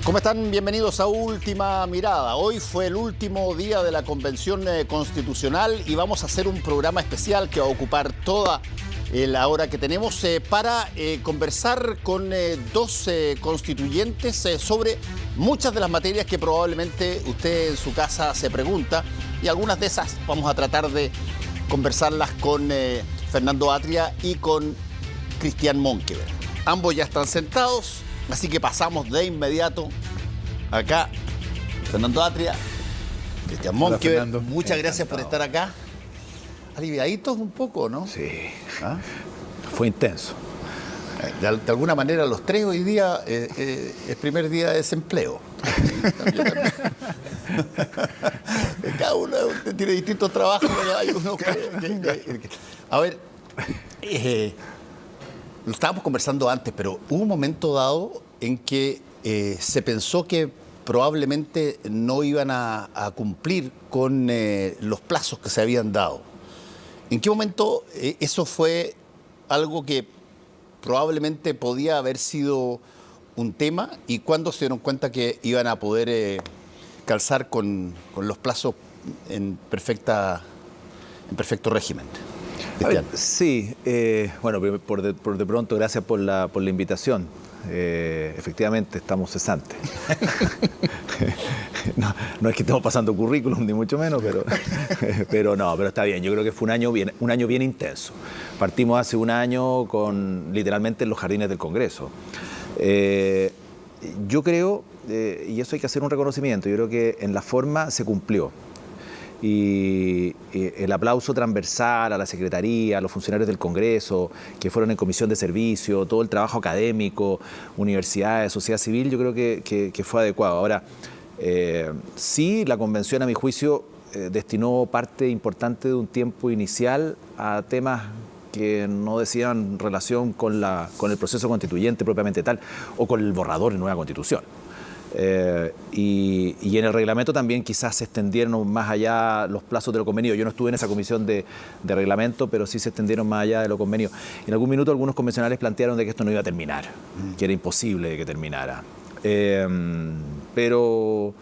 ¿Cómo están? Bienvenidos a Última Mirada. Hoy fue el último día de la Convención Constitucional y vamos a hacer un programa especial que va a ocupar toda la hora que tenemos para conversar con dos constituyentes sobre muchas de las materias que probablemente usted en su casa se pregunta, y algunas de esas vamos a tratar de conversarlas con Fernando Atria y con Cristian Monkeberg. Ambos ya están sentados, así que pasamos de inmediato acá. Fernando Atria, Cristian Monkeberg, muchas gracias por estar acá. Aliviaditos un poco, ¿no? Sí, ¿Ah? Fue intenso. De alguna manera los tres hoy día es primer día de desempleo. Cada uno tiene distintos trabajos. Hay uno a ver, lo estábamos conversando antes, pero hubo un momento dado en que se pensó que probablemente no iban a cumplir con los plazos que se habían dado. ¿En qué momento eso fue algo que probablemente podía haber sido un tema, y cuándo se dieron cuenta que iban a poder calzar con los plazos en perfecto régimen? Ver, sí, bueno, por de pronto, gracias por la invitación. Efectivamente, estamos cesantes. No es que estemos pasando currículum, ni mucho menos, pero está bien. Yo creo que fue un año bien intenso. Partimos hace un año literalmente en los jardines del Congreso. Yo creo, y eso hay que hacer un reconocimiento, yo creo que en la forma se cumplió. Y el aplauso transversal a la Secretaría, a los funcionarios del Congreso, que fueron en comisión de servicio, todo el trabajo académico, universidades, sociedad civil, yo creo que fue adecuado. Ahora, sí, la Convención, a mi juicio, destinó parte importante de un tiempo inicial a temas que no decían relación con el proceso constituyente propiamente tal, o con el borrador de nueva Constitución. Y en el reglamento también quizás se extendieron más allá los plazos de lo convenido. Yo no estuve en esa comisión de reglamento, pero sí se extendieron más allá de lo convenido. En algún minuto algunos convencionales plantearon de que esto no iba a terminar, que era imposible de que terminara. Pero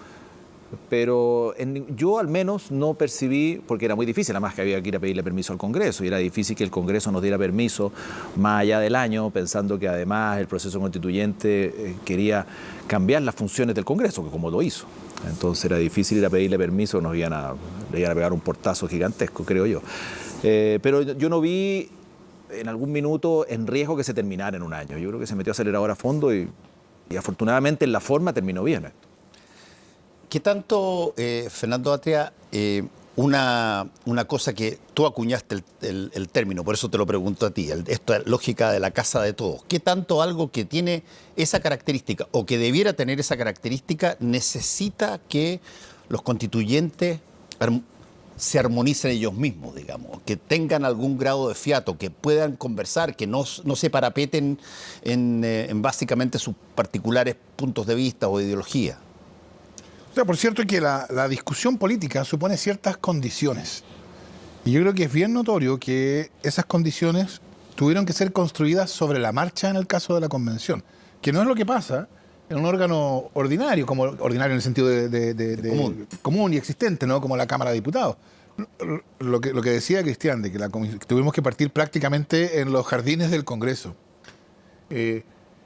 yo al menos no percibí, porque era muy difícil, además que había que ir a pedirle permiso al Congreso, y era difícil que el Congreso nos diera permiso más allá del año, pensando que además el proceso constituyente quería cambiar las funciones del Congreso, que como lo hizo. Entonces era difícil ir a pedirle permiso, le iban a pegar un portazo gigantesco, creo yo. Pero yo no vi en algún minuto en riesgo que se terminara en un año. Yo creo que se metió acelerador a fondo y afortunadamente en la forma terminó bien. ¿Qué tanto, Fernando Atria, una cosa que tú acuñaste el término, por eso te lo pregunto a ti, esta lógica de la casa de todos, ¿qué tanto algo que tiene esa característica o que debiera tener esa característica necesita que los constituyentes se armonicen ellos mismos, digamos, que tengan algún grado de fiato, que puedan conversar, que no se parapeten en básicamente sus particulares puntos de vista o ideología? O sea, por cierto que la discusión política supone ciertas condiciones. Y yo creo que es bien notorio que esas condiciones tuvieron que ser construidas sobre la marcha en el caso de la Convención, que no es lo que pasa en un órgano ordinario, como ordinario en el sentido de común y existente, ¿no? Como la Cámara de Diputados. Lo que decía Cristian, de que tuvimos que partir prácticamente en los jardines del Congreso.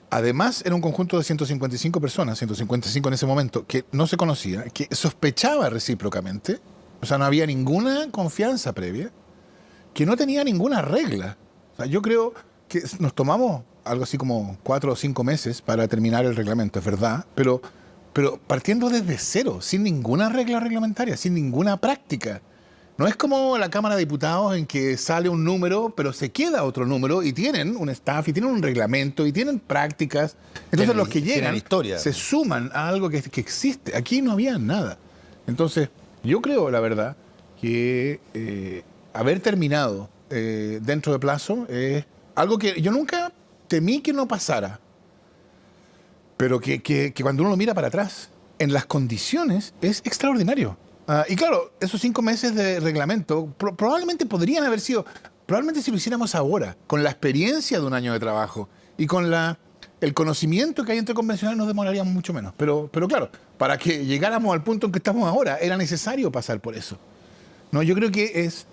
Además, era un conjunto de 155 personas, 155 en ese momento, que no se conocía, que sospechaba recíprocamente, o sea, no había ninguna confianza previa, que no tenía ninguna regla. O sea, yo creo que nos tomamos algo así como 4 o 5 meses para terminar el reglamento, es verdad, pero partiendo desde cero, sin ninguna regla reglamentaria, sin ninguna práctica. No es como la Cámara de Diputados en que sale un número, pero se queda otro número, y tienen un staff, y tienen un reglamento, y tienen prácticas. Entonces los que llegan se suman a algo que existe. Aquí no había nada. Entonces yo creo, la verdad, que haber terminado dentro de plazo es algo que yo nunca temí que no pasara. Pero que cuando uno lo mira para atrás, en las condiciones, es extraordinario. Y claro, esos 5 meses de reglamento probablemente podrían haber sido, probablemente si lo hiciéramos ahora, con la experiencia de un año de trabajo y con la el conocimiento que hay entre convencionales nos demoraríamos mucho menos. Pero claro, para que llegáramos al punto en que estamos ahora, era necesario pasar por eso. No, yo creo que es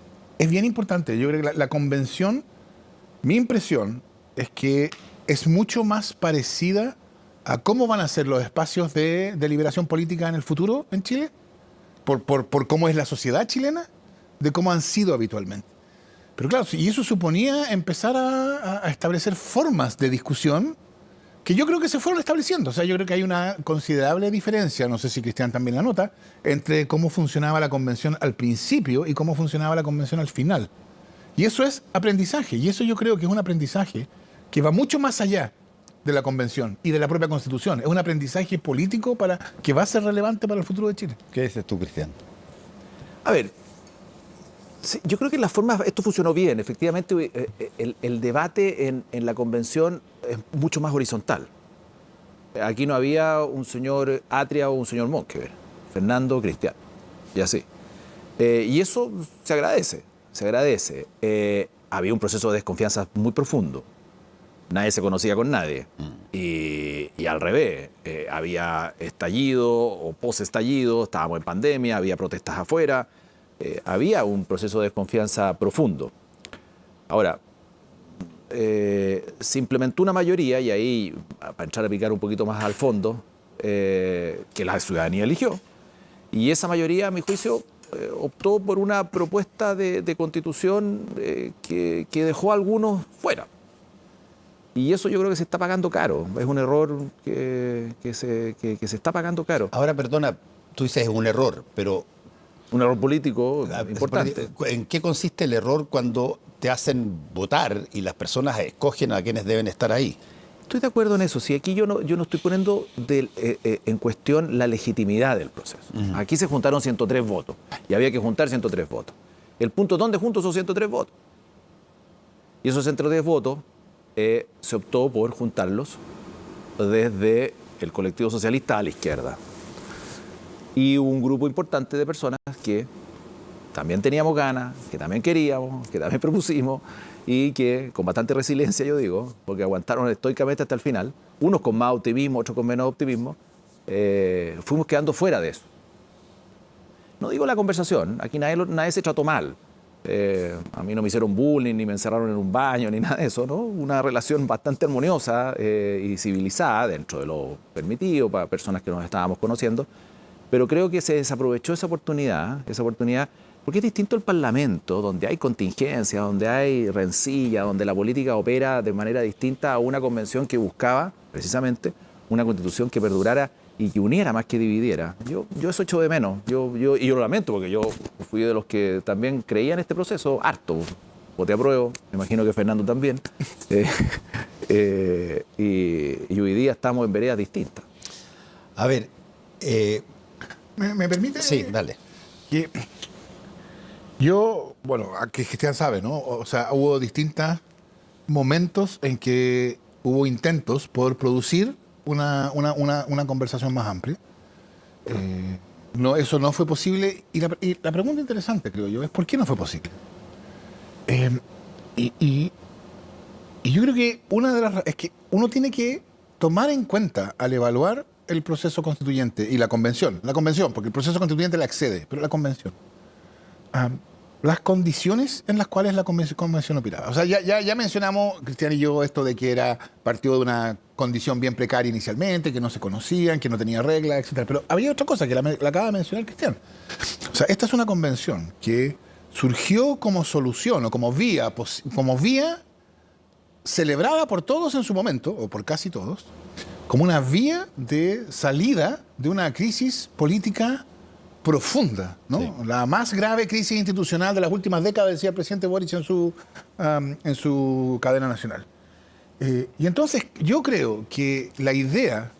bien importante. Yo creo que la convención, mi impresión es que es mucho más parecida a cómo van a ser los espacios de deliberación política en el futuro en Chile, por cómo es la sociedad chilena, de cómo han sido habitualmente. Pero claro, y eso suponía empezar a establecer formas de discusión que yo creo que se fueron estableciendo. O sea, yo creo que hay una considerable diferencia, no sé si Cristian también la nota, entre cómo funcionaba la convención al principio y cómo funcionaba la convención al final. Y eso es aprendizaje, y eso yo creo que es un aprendizaje que va mucho más allá de la convención y de la propia constitución. Es un aprendizaje político que va a ser relevante para el futuro de Chile. ¿Qué dices tú, Cristian? A ver, sí, yo creo que en la forma esto funcionó bien. Efectivamente, el debate en la convención es mucho más horizontal. Aquí no había un señor Atria o un señor Monkever, Fernando, Cristian, y así. Y eso se agradece, se agradece. Había un proceso de desconfianza muy profundo. Nadie se conocía con nadie. Y al revés, había estallido o post-estallido, estábamos en pandemia, había protestas afuera. Había un proceso de desconfianza profundo. Ahora, se implementó una mayoría, y ahí, para entrar a picar un poquito más al fondo, que la ciudadanía eligió. Y esa mayoría, a mi juicio, optó por una propuesta de constitución que dejó a algunos fuera. Y eso yo creo que se está pagando caro. Es un error que se está pagando caro. Ahora, perdona, tú dices es un error, pero... Un error político importante. ¿En qué consiste el error cuando te hacen votar y las personas escogen a quienes deben estar ahí? Estoy de acuerdo en eso. Sí, aquí yo no estoy poniendo en cuestión la legitimidad del proceso. Aquí se juntaron 103 votos y había que juntar 103 votos. El punto es dónde juntos esos 103 votos. Y esos 103 votos se optó por juntarlos desde el colectivo socialista a la izquierda. Y un grupo importante de personas que también teníamos ganas, que también queríamos, que también propusimos y que con bastante resiliencia, yo digo, porque aguantaron estoicamente hasta el final, unos con más optimismo, otros con menos optimismo, fuimos quedando fuera de eso. No digo la conversación, aquí nadie se trató mal. A mí no me hicieron bullying, ni me encerraron en un baño, ni nada de eso, ¿no? Una relación bastante armoniosa y civilizada dentro de lo permitido para personas que nos estábamos conociendo. Pero creo que se desaprovechó esa oportunidad, porque es distinto el Parlamento, donde hay contingencia, donde hay rencilla, donde la política opera de manera distinta a una convención que buscaba, precisamente, una constitución que perdurara y que uniera más que dividiera. Yo eso echo de menos, y yo lo lamento, porque yo fui de los que también creía en este proceso, harto, voté apruebo, me imagino que Fernando también, y hoy día estamos en veredas distintas. A ver... ¿Me permite? Sí, dale. Que yo, bueno, que Cristian sabe, ¿no? O sea, hubo distintos momentos en que hubo intentos por producir una conversación más amplia. No, eso no fue posible. Y la pregunta interesante, creo yo, es ¿por qué no fue posible? Y yo creo que una de las es que uno tiene que tomar en cuenta al evaluar el proceso constituyente y la convención, porque el proceso constituyente le accede, pero la convención, las condiciones en las cuales la convención operaba. O sea, ya mencionamos, Cristian y yo, esto de que era partido de una condición bien precaria inicialmente, que no se conocían, que no tenía reglas, etcétera. Pero había otra cosa que la acaba de mencionar Cristian. O sea, esta es una convención que surgió como solución o como vía celebrada por todos en su momento, o por casi todos, como una vía de salida de una crisis política profunda, ¿no? Sí. La más grave crisis institucional de las últimas décadas, decía el presidente Boric en su cadena nacional. Y entonces yo creo que la idea,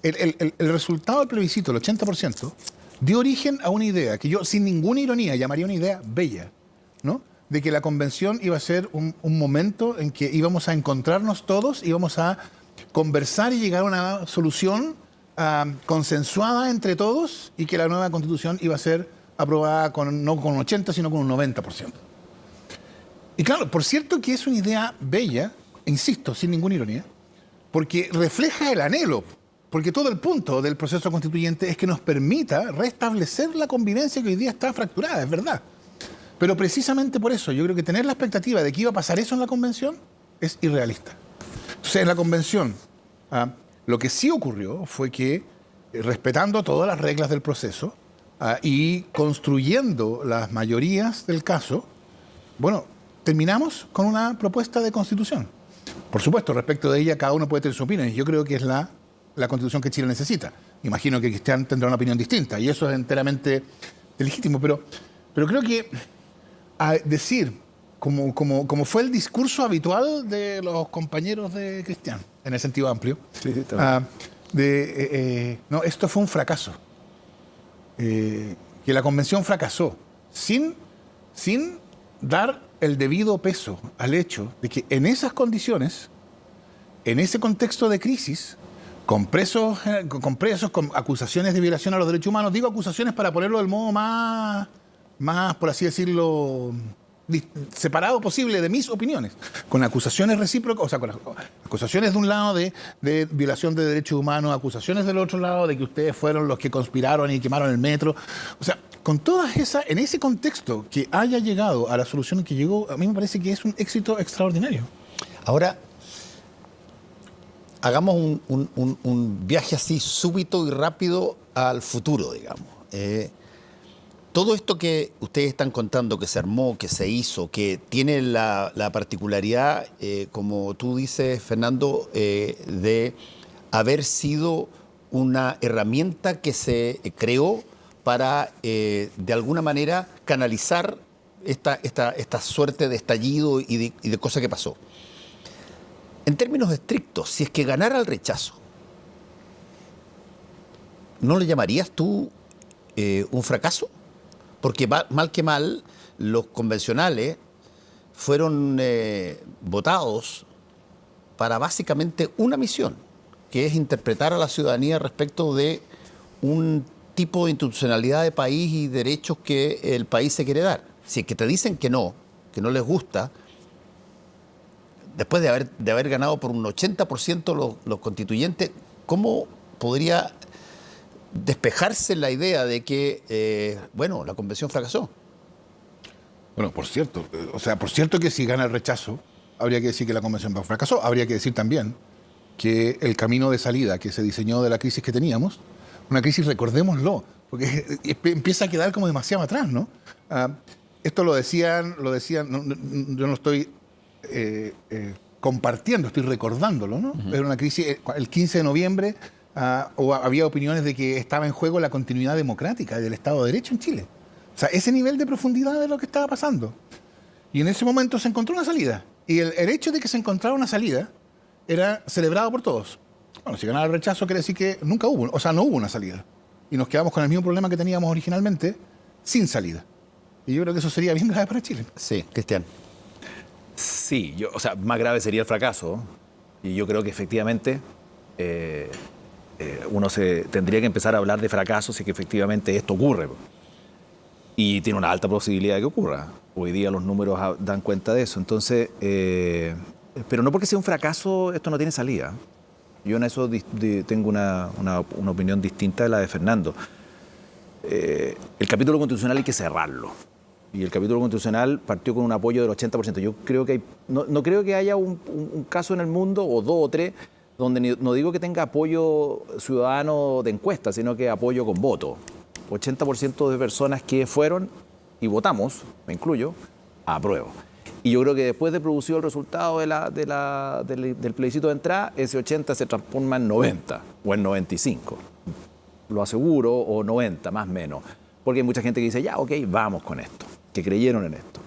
el resultado del plebiscito, el 80%, dio origen a una idea que yo, sin ninguna ironía, llamaría una idea bella, ¿no? De que la convención iba a ser un momento en que íbamos a encontrarnos todos, íbamos a conversar y llegar a una solución consensuada entre todos y que la nueva constitución iba a ser aprobada no con un 80, sino con un 90%. Y claro, por cierto que es una idea bella, insisto, sin ninguna ironía, porque refleja el anhelo, porque todo el punto del proceso constituyente es que nos permita restablecer la convivencia que hoy día está fracturada, es verdad. Pero precisamente por eso yo creo que tener la expectativa de que iba a pasar eso en la convención es irrealista. Entonces, en la convención, lo que sí ocurrió fue que, respetando todas las reglas del proceso y construyendo las mayorías del caso, bueno, terminamos con una propuesta de constitución. Por supuesto, respecto de ella cada uno puede tener su opinión. Yo creo que es la constitución que Chile necesita. Imagino que Cristian tendrá una opinión distinta y eso es enteramente legítimo. Pero creo que decir, como fue el discurso habitual de los compañeros de Cristian, en el sentido amplio, no, esto fue un fracaso. Que la convención fracasó sin dar el debido peso al hecho de que en esas condiciones, en ese contexto de crisis, con presos, con acusaciones de violación a los derechos humanos, digo acusaciones para ponerlo del modo más, por así decirlo, separado posible de mis opiniones, con acusaciones recíprocas, o sea, con acusaciones de un lado de violación de derechos humanos, acusaciones del otro lado de que ustedes fueron los que conspiraron y quemaron el metro. O sea, con todas esas, en ese contexto que haya llegado a la solución que llegó, a mí me parece que es un éxito extraordinario. Ahora, hagamos un viaje así súbito y rápido al futuro, digamos. Todo esto que ustedes están contando, que se armó, que se hizo, que tiene la particularidad, como tú dices, Fernando, de haber sido una herramienta que se creó para, de alguna manera, canalizar esta suerte de estallido y de cosa que pasó. En términos estrictos, si es que ganara el rechazo, ¿no le llamarías tú un fracaso? Porque mal que mal, los convencionales fueron votados para básicamente una misión, que es interpretar a la ciudadanía respecto de un tipo de institucionalidad de país y derechos que el país se quiere dar. Si es que te dicen que no les gusta, después de haber ganado por un 80% los constituyentes, ¿cómo podría despejarse la idea de que, la convención fracasó? Bueno, por cierto que si gana el rechazo, habría que decir que la convención fracasó. Habría que decir también que el camino de salida que se diseñó de la crisis que teníamos, una crisis, recordémoslo, porque empieza a quedar como demasiado atrás, ¿no? Esto lo decían, yo no estoy compartiendo, estoy recordándolo, ¿no? Era una crisis, el 15 de noviembre, había opiniones de que estaba en juego la continuidad democrática del Estado de Derecho en Chile. O sea, ese nivel de profundidad de lo que estaba pasando. Y en ese momento se encontró una salida. Y el hecho de que se encontrara una salida era celebrado por todos. Bueno, si ganaba el rechazo quiere decir que no hubo una salida. Y nos quedamos con el mismo problema que teníamos originalmente, sin salida. Y yo creo que eso sería bien grave para Chile. Sí, Cristian. Sí, más grave sería el fracaso. Y yo creo que efectivamente uno tendría que empezar a hablar de fracaso si que efectivamente esto ocurre. Y tiene una alta posibilidad de que ocurra. Hoy día los números dan cuenta de eso. Entonces, pero no porque sea un fracaso, esto no tiene salida. Yo en eso tengo una opinión distinta de la de Fernando. El capítulo constitucional hay que cerrarlo. Y el capítulo constitucional partió con un apoyo del 80%. Yo creo que no creo que haya un caso en el mundo, o dos o tres, donde no digo que tenga apoyo ciudadano de encuesta, sino que apoyo con voto. 80% de personas que fueron y votamos, me incluyo, apruebo. Y yo creo que después de producido el resultado del plebiscito de entrada, ese 80 se transforma en 90 o en 95. Lo aseguro, o 90, más o menos. Porque hay mucha gente que dice, ya, ok, vamos con esto, que creyeron en esto.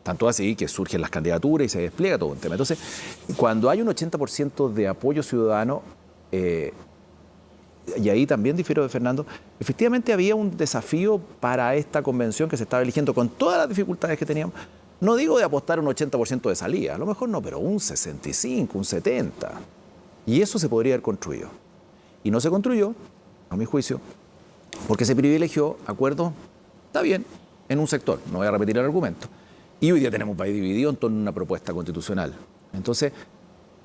Tanto así que surgen las candidaturas y se despliega todo un tema. Entonces, cuando hay un 80% de apoyo ciudadano, y ahí también difiero de Fernando, efectivamente había un desafío para esta convención que se estaba eligiendo con todas las dificultades que teníamos. No digo de apostar un 80% de salida, a lo mejor no, pero un 65, un 70. Y eso se podría haber construido. Y no se construyó, a mi juicio, porque se privilegió acuerdos, está bien, en un sector, no voy a repetir el argumento. Y hoy día tenemos un país dividido en torno a una propuesta constitucional. Entonces,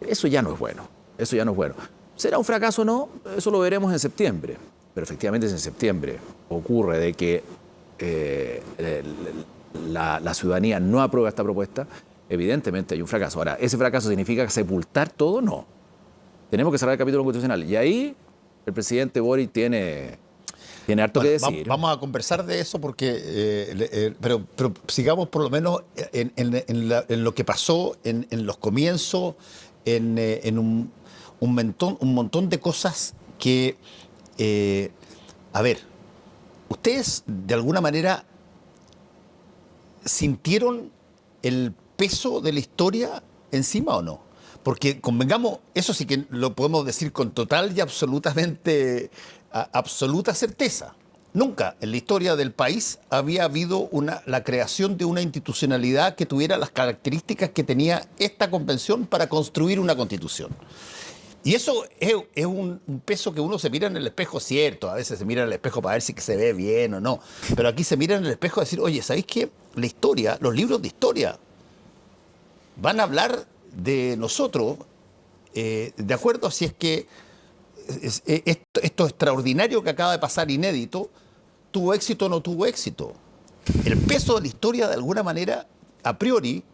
eso ya no es bueno. Eso ya no es bueno. ¿Será un fracaso o no? Eso lo veremos en septiembre. Pero efectivamente, si en septiembre ocurre de que la ciudadanía no aprueba esta propuesta, evidentemente hay un fracaso. Ahora, ¿ese fracaso significa sepultar todo? No. Tenemos que cerrar el capítulo constitucional. Y ahí el presidente Boric tiene harto que decir. Vamos a conversar de eso porque, pero sigamos por lo menos en lo que pasó en los comienzos, en un montón de cosas que, a ver, ustedes de alguna manera sintieron el peso de la historia encima o no. Porque convengamos, eso sí que lo podemos decir con total y absoluta certeza. Nunca en la historia del país había habido la creación de una institucionalidad que tuviera las características que tenía esta convención para construir una constitución. Y eso es un peso que uno se mira en el espejo, cierto, a veces se mira en el espejo para ver si se ve bien o no, pero aquí se mira en el espejo a decir, oye, ¿sabéis qué? La historia, los libros de historia van a hablar de nosotros, de acuerdo, si es que esto extraordinario que acaba de pasar, inédito, tuvo éxito o no tuvo éxito. El peso de la historia, de alguna manera, a priori,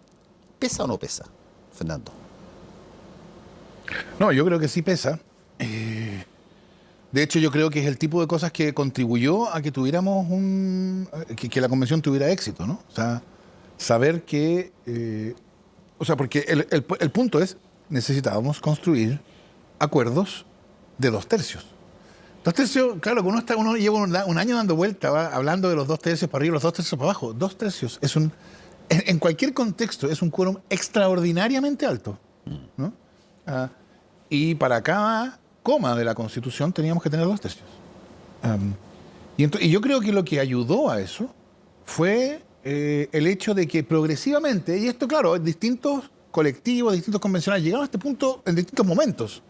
¿pesa o no pesa, Fernando? No, yo creo que sí pesa. De hecho, yo creo que es el tipo de cosas que contribuyó a que tuviéramos que la convención tuviera éxito, ¿no? O sea, saber que... porque el punto es, necesitábamos construir acuerdos de 2/3. 2/3, claro, que uno lleva un año dando vuelta, ¿va? Hablando de los 2/3 para arriba y los 2/3 para abajo. 2/3 es en cualquier contexto, es un quórum extraordinariamente alto, ¿no? Y para cada coma de la Constitución teníamos que tener 2/3. Y yo creo que lo que ayudó a eso fue el hecho de que progresivamente, y esto claro, distintos colectivos, distintos convencionales llegaron a este punto en distintos momentos,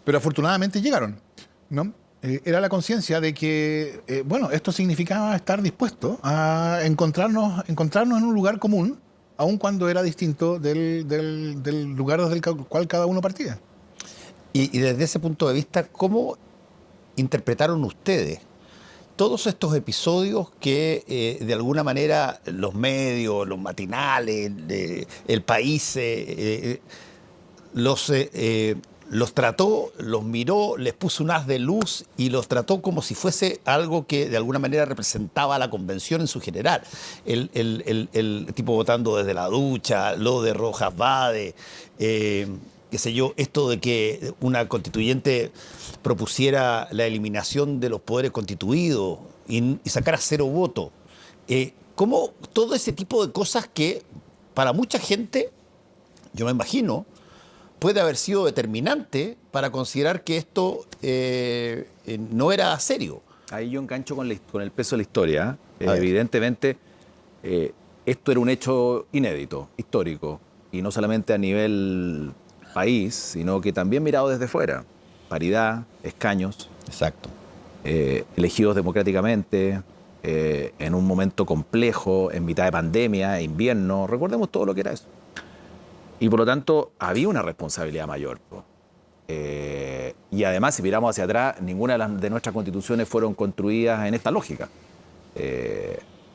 pero afortunadamente llegaron, ¿no? Era la conciencia de que, esto significaba estar dispuesto a encontrarnos en un lugar común, aun cuando era distinto del lugar desde el cual cada uno partía. Y desde ese punto de vista, ¿cómo interpretaron ustedes todos estos episodios que de alguna manera los medios, los matinales, el país los trató, los miró, les puso un haz de luz y los trató como si fuese algo que de alguna manera representaba a la convención en su general? El tipo votando desde la ducha, lo de Rojas Vade, qué sé yo, esto de que una constituyente propusiera la eliminación de los poderes constituidos y sacara 0 votos. ¿Cómo todo ese tipo de cosas que para mucha gente, yo me imagino, puede haber sido determinante para considerar que esto no era serio? Ahí yo engancho con el peso de la historia. Evidentemente, esto era un hecho inédito, histórico, y no solamente a nivel país, sino que también mirado desde fuera. Paridad, escaños. Exacto. Elegidos democráticamente, en un momento complejo, en mitad de pandemia, invierno. Recordemos todo lo que era eso. Y por lo tanto, había una responsabilidad mayor. Y además, si miramos hacia atrás, ninguna de nuestras constituciones fueron construidas en esta lógica.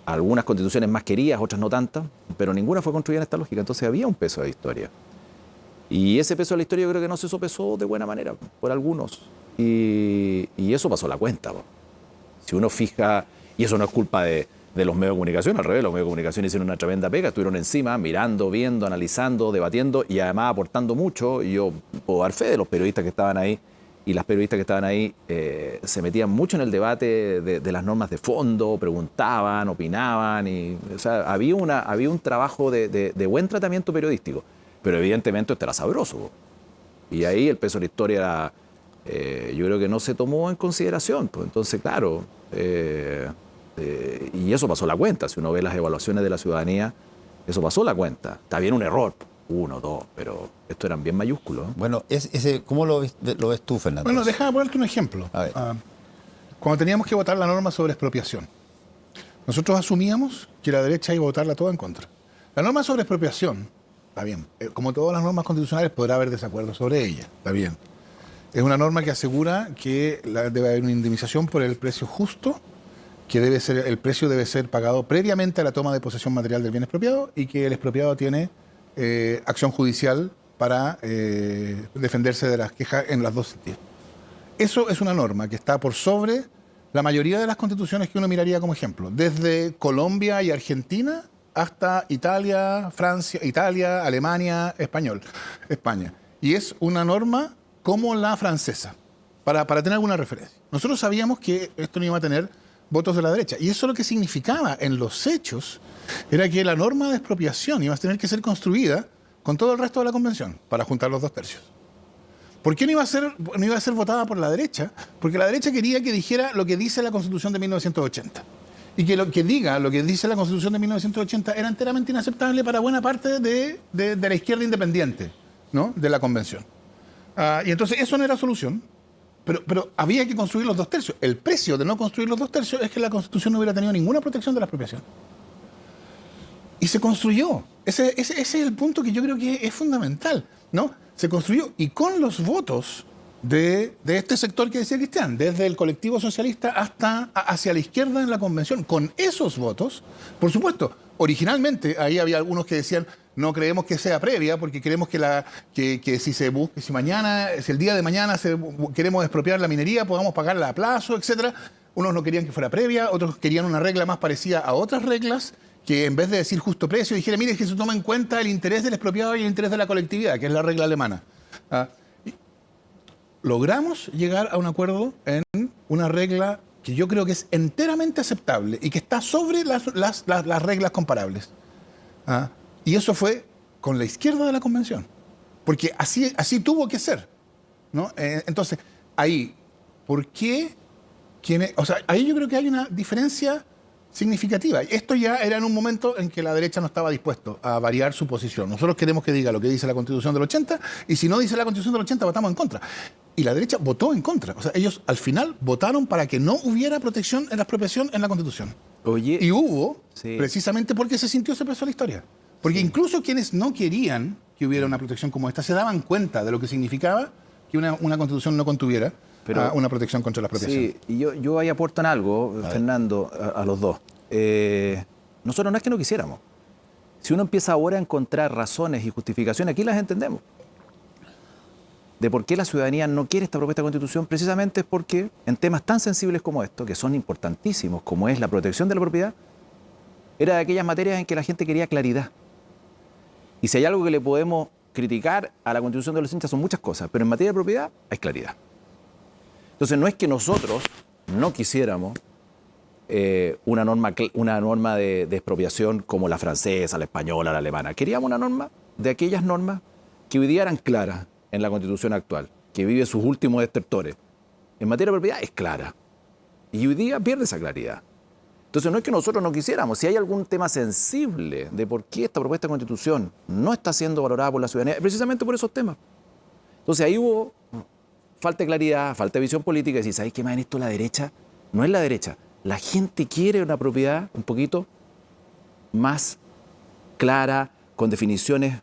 Algunas constituciones más queridas, otras no tantas, pero ninguna fue construida en esta lógica. Entonces había un peso de historia. Y ese peso de la historia yo creo que no se sopesó de buena manera por algunos. Y eso pasó la cuenta. Si uno fija, y eso no es culpa de los medios de comunicación, al revés, los medios de comunicación hicieron una tremenda pega, estuvieron encima, mirando, viendo, analizando, debatiendo y además aportando mucho. Y yo puedo dar fe de los periodistas que estaban ahí, y las periodistas que estaban ahí se metían mucho en el debate de las normas de fondo, preguntaban, opinaban, o sea, había un trabajo de buen tratamiento periodístico. Pero evidentemente esto era sabroso. Y ahí el peso de la historia yo creo que no se tomó en consideración. Pues entonces, claro, y eso pasó la cuenta. Si uno ve las evaluaciones de la ciudadanía, eso pasó la cuenta. Está bien un error, 1, 2, pero estos eran bien mayúsculos. Bueno, ¿cómo lo ves tú, Fernando? Bueno, déjame ponerte un ejemplo. A ver. Cuando teníamos que votar la norma sobre expropiación, nosotros asumíamos que la derecha iba a votarla toda en contra. La norma sobre expropiación, está bien, como todas las normas constitucionales podrá haber desacuerdos sobre ella, está bien. Es una norma que asegura que debe haber una indemnización por el precio justo, que el precio debe ser pagado previamente a la toma de posesión material del bien expropiado y que el expropiado tiene acción judicial para defenderse de las quejas en las dos sentidos. Eso es una norma que está por sobre la mayoría de las constituciones que uno miraría como ejemplo, desde Colombia y Argentina hasta Italia, Francia, Italia, Alemania, España. Y es una norma como la francesa, para tener alguna referencia. Nosotros sabíamos que esto no iba a tener votos de la derecha, y eso lo que significaba en los hechos era que la norma de expropiación iba a tener que ser construida con todo el resto de la convención para juntar los 2/3. ¿Por qué no iba a ser votada por la derecha? Porque la derecha quería que dijera lo que dice la Constitución de 1980. Y que lo que dice la Constitución de 1980 era enteramente inaceptable para buena parte de la izquierda independiente, ¿no?, de la convención. Y entonces eso no era solución, pero había que construir los 2/3. El precio de no construir los 2/3 es que la Constitución no hubiera tenido ninguna protección de la expropiación. Y se construyó. Ese es el punto que yo creo que es fundamental, ¿no? Se construyó, y con los votos de este sector que decía Cristian, desde el colectivo socialista hasta hacia la izquierda en la convención. Con esos votos, por supuesto, originalmente ahí había algunos que decían no creemos que sea previa porque queremos que si el día de mañana queremos expropiar la minería podamos pagarla a plazo, etcétera. Unos no querían que fuera previa, otros querían una regla más parecida a otras reglas, que en vez de decir justo precio dijera, mire, es que se toma en cuenta el interés del expropiado y el interés de la colectividad, que es la regla alemana. Logramos llegar a un acuerdo en una regla que yo creo que es enteramente aceptable y que está sobre las reglas comparables. Y eso fue con la izquierda de la convención, porque así tuvo que ser, ¿no? Entonces, ahí, ¿por qué? Ahí yo creo que hay una diferencia significativa. Esto ya era en un momento en que la derecha no estaba dispuesto a variar su posición. Nosotros queremos que diga lo que dice la Constitución del 80, y si no dice la Constitución del 80, votamos en contra. Y la derecha votó en contra. O sea, ellos al final votaron para que no hubiera protección en la expropiación en la Constitución. Oye, y hubo, sí, precisamente porque se sintió, se pasó la historia. Porque sí, incluso quienes no querían que hubiera una protección como esta se daban cuenta de lo que significaba que una Constitución no contuviera una protección contra la expropiación. Sí, y yo ahí aporto en algo, Fernando, a los dos. Nosotros no es que no quisiéramos. Si uno empieza ahora a encontrar razones y justificaciones, aquí las entendemos, de por qué la ciudadanía no quiere esta propuesta de Constitución, precisamente es porque en temas tan sensibles como estos, que son importantísimos, como es la protección de la propiedad, era de aquellas materias en que la gente quería claridad. Y si hay algo que le podemos criticar a la Constitución de los 80 son muchas cosas, pero en materia de propiedad hay claridad. Entonces no es que nosotros no quisiéramos una norma de expropiación como la francesa, la española, la alemana. Queríamos una norma de aquellas normas que hoy día eran claras en la Constitución actual, que vive sus últimos destertores. En materia de propiedad es clara. Y hoy día pierde esa claridad. Entonces no es que nosotros no quisiéramos. Si hay algún tema sensible de por qué esta propuesta de Constitución no está siendo valorada por la ciudadanía, precisamente por esos temas. Entonces ahí hubo falta de claridad, falta de visión política. Y si ¿sabéis qué más en esto la derecha? No es la derecha. La gente quiere una propiedad un poquito más clara, con definiciones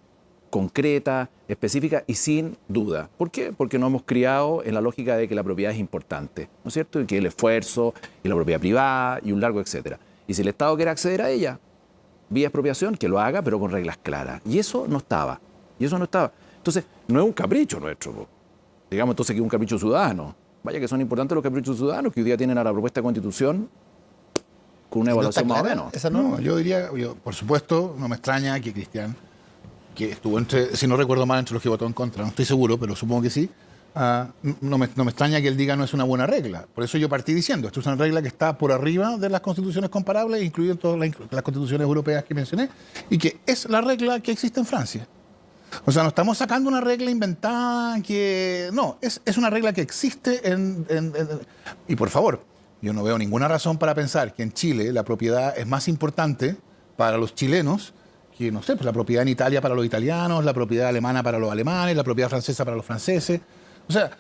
concretas, específicas y sin duda. ¿Por qué? Porque nos hemos criado en la lógica de que la propiedad es importante, ¿no es cierto? Y que el esfuerzo, y la propiedad privada, y un largo etcétera. Y si el Estado quiere acceder a ella, vía expropiación, que lo haga, pero con reglas claras. Y eso no estaba. Entonces, no es un capricho nuestro. Digamos entonces que es un capricho ciudadano. Vaya que son importantes los caprichos ciudadanos que hoy día tienen a la propuesta de Constitución con una evaluación más o menos. Esa no, yo diría, por supuesto, no me extraña que Cristian, que estuvo si no recuerdo mal, entre los que votó en contra, no estoy seguro, pero supongo que sí, no me extraña que él diga no es una buena regla. Por eso yo partí diciendo, esto es una regla que está por arriba de las constituciones comparables, incluidas todas las constituciones europeas que mencioné, y que es la regla que existe en Francia. O sea, no estamos sacando una regla inventada que... No, es una regla que existe Y por favor, yo no veo ninguna razón para pensar que en Chile la propiedad es más importante para los chilenos que, no sé, pues la propiedad en Italia para los italianos, la propiedad alemana para los alemanes, la propiedad francesa para los franceses. O sea,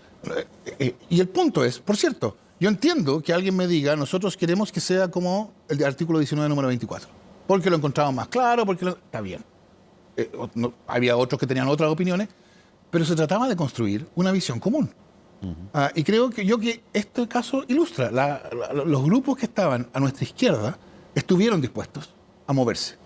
y el punto es, por cierto, yo entiendo que alguien me diga, nosotros queremos que sea como el artículo 19, número 24, porque lo encontramos más claro, está bien. Había otros que tenían otras opiniones, pero se trataba de construir una visión común. Y creo que este caso ilustra. Los grupos que estaban a nuestra izquierda estuvieron dispuestos a moverse.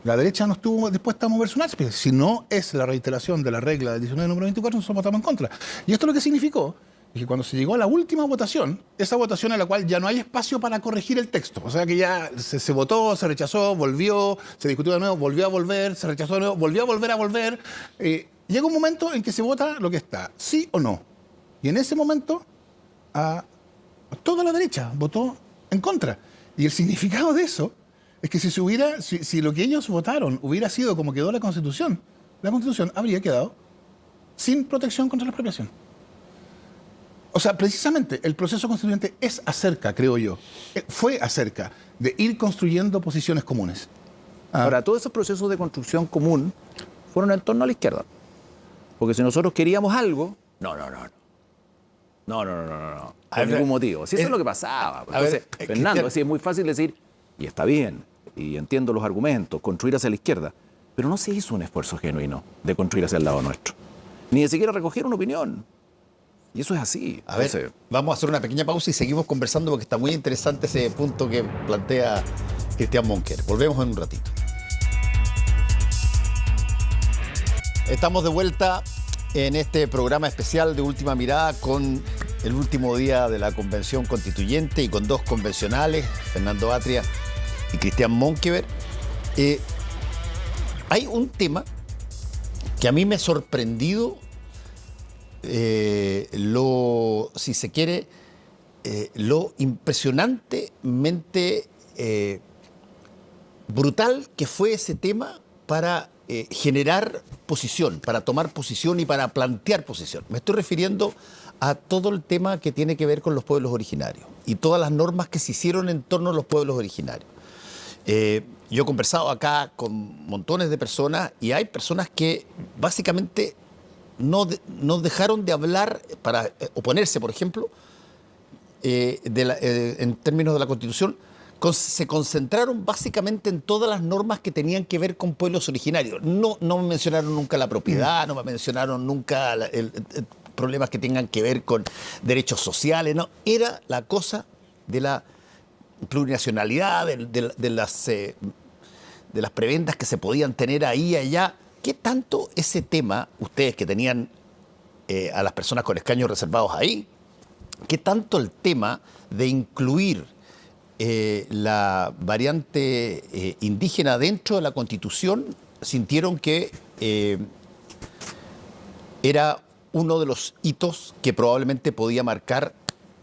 La derecha no estuvo dispuesta a moverse un ápice. Si no es la reiteración de la regla del 19 número 24, nosotros votamos en contra. Y esto lo que significó es que cuando se llegó a la última votación, esa votación en la cual ya no hay espacio para corregir el texto, o sea que ya se votó, se rechazó, volvió, se discutió de nuevo, volvió a volver, se rechazó de nuevo, volvió a volver, llega un momento en que se vota lo que está, sí o no. Y en ese momento, toda la derecha votó en contra. Y el significado de eso es que si lo que ellos votaron hubiera sido como quedó la Constitución habría quedado sin protección contra la expropiación. O sea, precisamente el proceso constituyente es acerca, creo yo, fue acerca de ir construyendo posiciones comunes. Ahora, todos esos procesos de construcción común fueron en torno a la izquierda. Porque si nosotros queríamos algo, no. Por ningún motivo. Si eso es lo que pasaba. Entonces, Fernando, es muy fácil decir, y está bien, y entiendo los argumentos, construir hacia la izquierda, pero no se hizo un esfuerzo genuino de construir hacia el lado nuestro. Ni de siquiera recoger una opinión. Y eso es así. A ver, vamos a hacer una pequeña pausa y seguimos conversando porque está muy interesante ese punto que plantea Cristian Monker. Volvemos en un ratito. Estamos de vuelta en este programa especial de Última Mirada con el último día de la Convención Constituyente y con dos convencionales, Fernando Atria y Cristian Monkever. Hay un tema que a mí me ha sorprendido, si se quiere, lo impresionantemente brutal que fue ese tema para generar posición, para tomar posición y para plantear posición. Me estoy refiriendo a todo el tema que tiene que ver con los pueblos originarios y todas las normas que se hicieron en torno a los pueblos originarios. Yo he conversado acá con montones de personas y hay personas que básicamente no dejaron de hablar para oponerse, por ejemplo, en términos de la Constitución. Se concentraron básicamente en todas las normas que tenían que ver con pueblos originarios. No me mencionaron nunca la propiedad, no me mencionaron nunca problemas que tengan que ver con derechos sociales. No, era la cosa de la plurinacionalidad, de las prebendas que se podían tener ahí y allá. ¿Qué tanto ese tema, ustedes que tenían a las personas con escaños reservados ahí, qué tanto el tema de incluir la variante indígena dentro de la Constitución sintieron que era uno de los hitos que probablemente podía marcar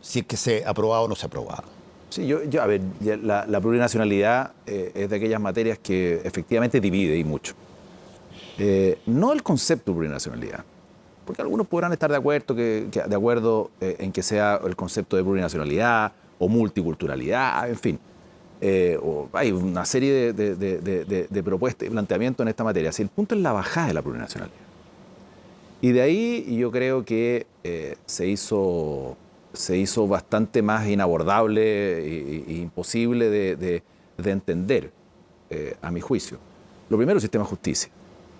si es que se aprobaba o no se aprobaba? Sí, a ver, la plurinacionalidad es de aquellas materias que efectivamente divide y mucho. No el concepto de plurinacionalidad, porque algunos podrán estar de acuerdo en que sea el concepto de plurinacionalidad o multiculturalidad, en fin. Hay una serie de propuestas y planteamientos en esta materia. Si el punto es la bajada de la plurinacionalidad. Y de ahí yo creo que se hizo bastante más inabordable e imposible de entender, a mi juicio. Lo primero, el sistema de justicia.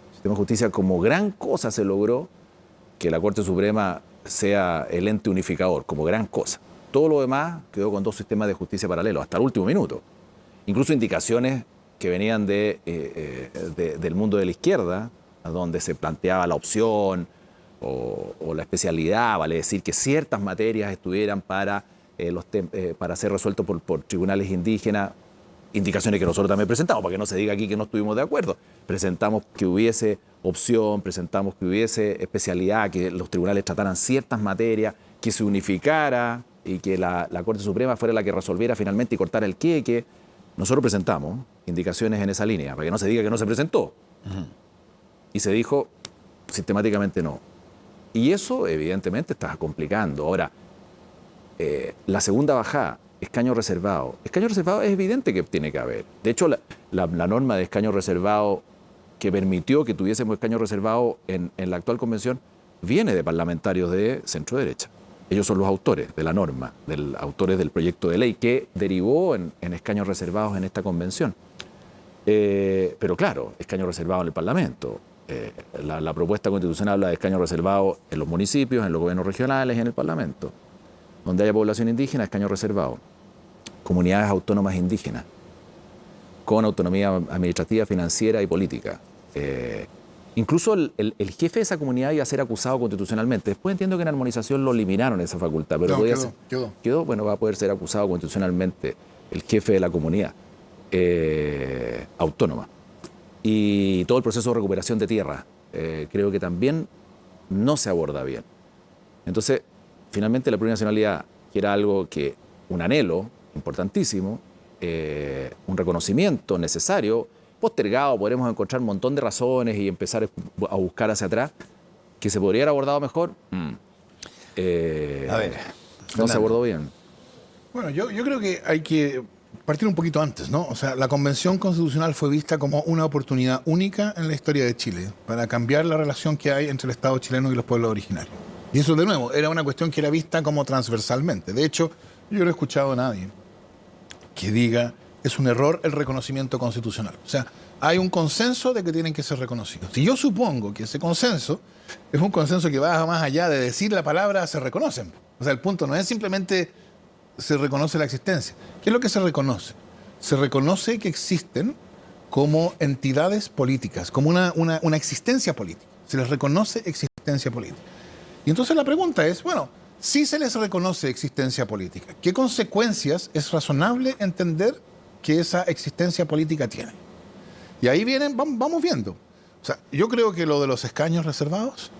El sistema de justicia como gran cosa se logró que la Corte Suprema sea el ente unificador, como gran cosa. Todo lo demás quedó con dos sistemas de justicia paralelos, hasta el último minuto. Incluso indicaciones que venían del mundo de la izquierda, donde se planteaba la opción o la especialidad, vale decir que ciertas materias estuvieran para ser resueltos por tribunales indígenas, indicaciones que nosotros también presentamos, para que no se diga aquí que no estuvimos de acuerdo. Presentamos que hubiese opción, presentamos que hubiese especialidad, que los tribunales trataran ciertas materias, que se unificara y que la Corte Suprema fuera la que resolviera finalmente y cortara el queque. Nosotros presentamos indicaciones en esa línea, para que no se diga que no se presentó. Y se dijo sistemáticamente no. Y eso evidentemente está complicando. Ahora, la segunda bajada, escaño reservado. Escaño reservado es evidente que tiene que haber. De hecho, la norma de escaño reservado que permitió que tuviésemos escaño reservado en la actual convención viene de parlamentarios de centro derecha. Ellos son los autores de la norma, autores del proyecto de ley que derivó en escaños reservados en esta convención. Pero claro, escaño reservado en el Parlamento. La propuesta constitucional habla de escaños reservados en los municipios, en los gobiernos regionales y en el Parlamento. Donde haya población indígena, escaños reservados. Comunidades autónomas indígenas, con autonomía administrativa, financiera y política. Incluso el jefe de esa comunidad iba a ser acusado constitucionalmente. Después entiendo que en armonización lo eliminaron esa facultad, pero No, quedó. bueno, va a poder ser acusado constitucionalmente el jefe de la comunidad autónoma. Y todo el proceso de recuperación de tierra, creo que también no se aborda bien. Entonces, finalmente la plurinacionalidad, que era un anhelo importantísimo, un reconocimiento necesario, postergado, podremos encontrar un montón de razones y empezar a buscar hacia atrás, que se podría haber abordado mejor. A ver, no se abordó bien. Bueno, yo creo que hay que partir un poquito antes, ¿no? O sea, la Convención Constitucional fue vista como una oportunidad única en la historia de Chile para cambiar la relación que hay entre el Estado chileno y los pueblos originarios. Y eso, de nuevo, era una cuestión que era vista como transversalmente. De hecho, yo no he escuchado a nadie que diga es un error el reconocimiento constitucional. O sea, hay un consenso de que tienen que ser reconocidos. Y yo supongo que ese consenso es un consenso que va más allá de decir la palabra se reconocen. O sea, el punto no es simplemente se reconoce la existencia. ¿Qué es lo que se reconoce? Se reconoce que existen como entidades políticas, como una existencia política. Se les reconoce existencia política. Y entonces la pregunta es, bueno, si se les reconoce existencia política, ¿qué consecuencias es razonable entender que esa existencia política tiene? Y ahí vamos viendo. O sea, yo creo que lo de los escaños reservados,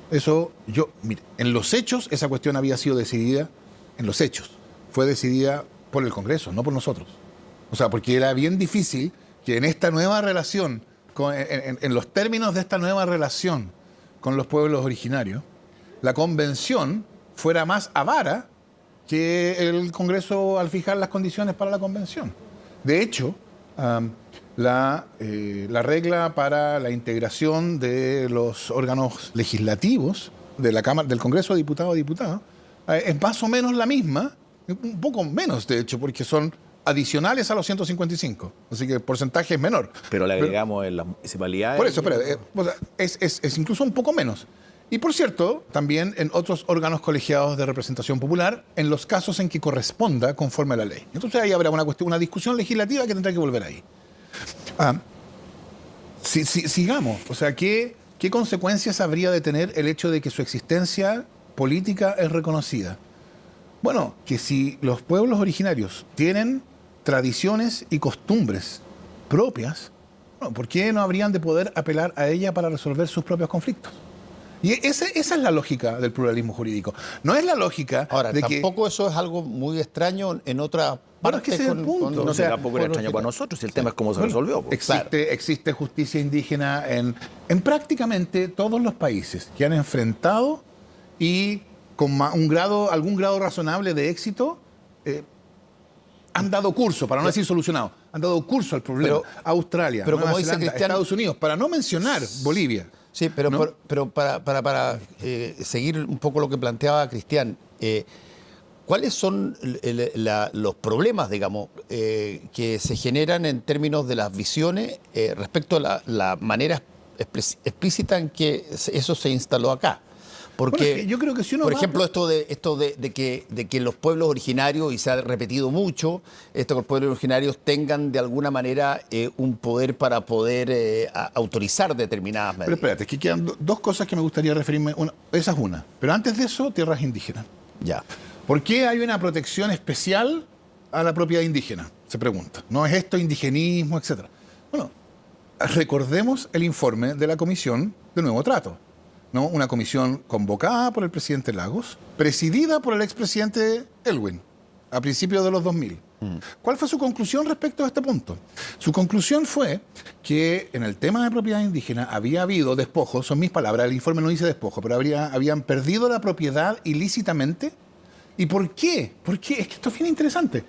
mire, en los hechos esa cuestión había sido decidida, en los hechos, fue decidida por el Congreso, no por nosotros. O sea, porque era bien difícil que en esta nueva relación, en los términos de esta nueva relación con los pueblos originarios, la convención fuera más avara que el Congreso al fijar las condiciones para la convención. De hecho, la regla para la integración de los órganos legislativos de la Cámara, del Congreso de Diputados y Diputadas, es más o menos la misma, un poco menos de hecho, porque son adicionales a los 155, así que el porcentaje es menor. Pero le agregamos en las municipalidades. Por eso, es incluso un poco menos. Y por cierto, también en otros órganos colegiados de representación popular, en los casos en que corresponda conforme a la ley. Entonces ahí habrá una discusión legislativa que tendrá que volver ahí. Sigamos, o sea, ¿qué consecuencias habría de tener el hecho de que su existencia política es reconocida? Bueno, que si los pueblos originarios tienen tradiciones y costumbres propias, bueno, ¿por qué no habrían de poder apelar a ella para resolver sus propios conflictos? Y esa es la lógica del pluralismo jurídico. No es la lógica de que... tampoco eso es algo muy extraño en otra parte. Es que ese es el punto. No, tampoco era extraño para nosotros, si el tema es cómo se resolvió. Existe justicia indígena en prácticamente todos los países que han enfrentado y con algún grado razonable de éxito han dado curso, para no decir solucionado, han dado curso al problema. Australia, pero Nueva como dice Zelanda, Cristian, Estados Unidos, para no mencionar Bolivia. Sí, pero, ¿no? pero para seguir un poco lo que planteaba Cristian, ¿cuáles son los problemas, digamos, que se generan en términos de las visiones respecto a la manera explícita en que eso se instaló acá? Porque, bueno, yo creo que si uno por ejemplo, esto de que los pueblos originarios, y se ha repetido mucho, que los pueblos originarios tengan de alguna manera un poder para poder autorizar determinadas medidas. Pero espérate, es que quedan dos cosas que me gustaría referirme. Esa es una. Pero antes de eso, tierras indígenas. Ya. ¿Por qué hay una protección especial a la propiedad indígena? Se pregunta. ¿No es esto indigenismo, etcétera? Bueno, recordemos el informe de la Comisión de Nuevo Trato, ¿no? Una comisión convocada por el presidente Lagos, presidida por el expresidente Elwin, a principios de los 2000. ¿Cuál fue su conclusión respecto a este punto? Su conclusión fue que en el tema de propiedad indígena había habido despojos, son mis palabras, el informe no dice despojo, pero habían perdido la propiedad ilícitamente. ¿Y por qué? Porque es que esto es bien interesante.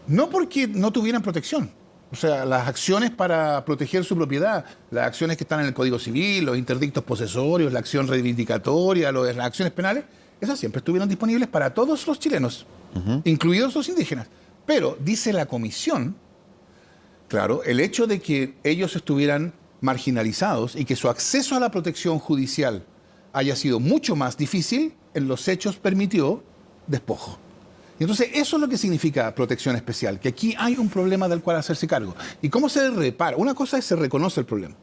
No porque no tuvieran protección. O sea, las acciones para proteger su propiedad, las acciones que están en el Código Civil, los interdictos posesorios, la acción reivindicatoria, las acciones penales, esas siempre estuvieron disponibles para todos los chilenos, incluidos los indígenas. Pero, dice la comisión, claro, el hecho de que ellos estuvieran marginalizados y que su acceso a la protección judicial haya sido mucho más difícil, en los hechos permitió despojo. Y entonces eso es lo que significa protección especial, que aquí hay un problema del cual hacerse cargo. ¿Y cómo se repara? Una cosa es se reconoce el problema,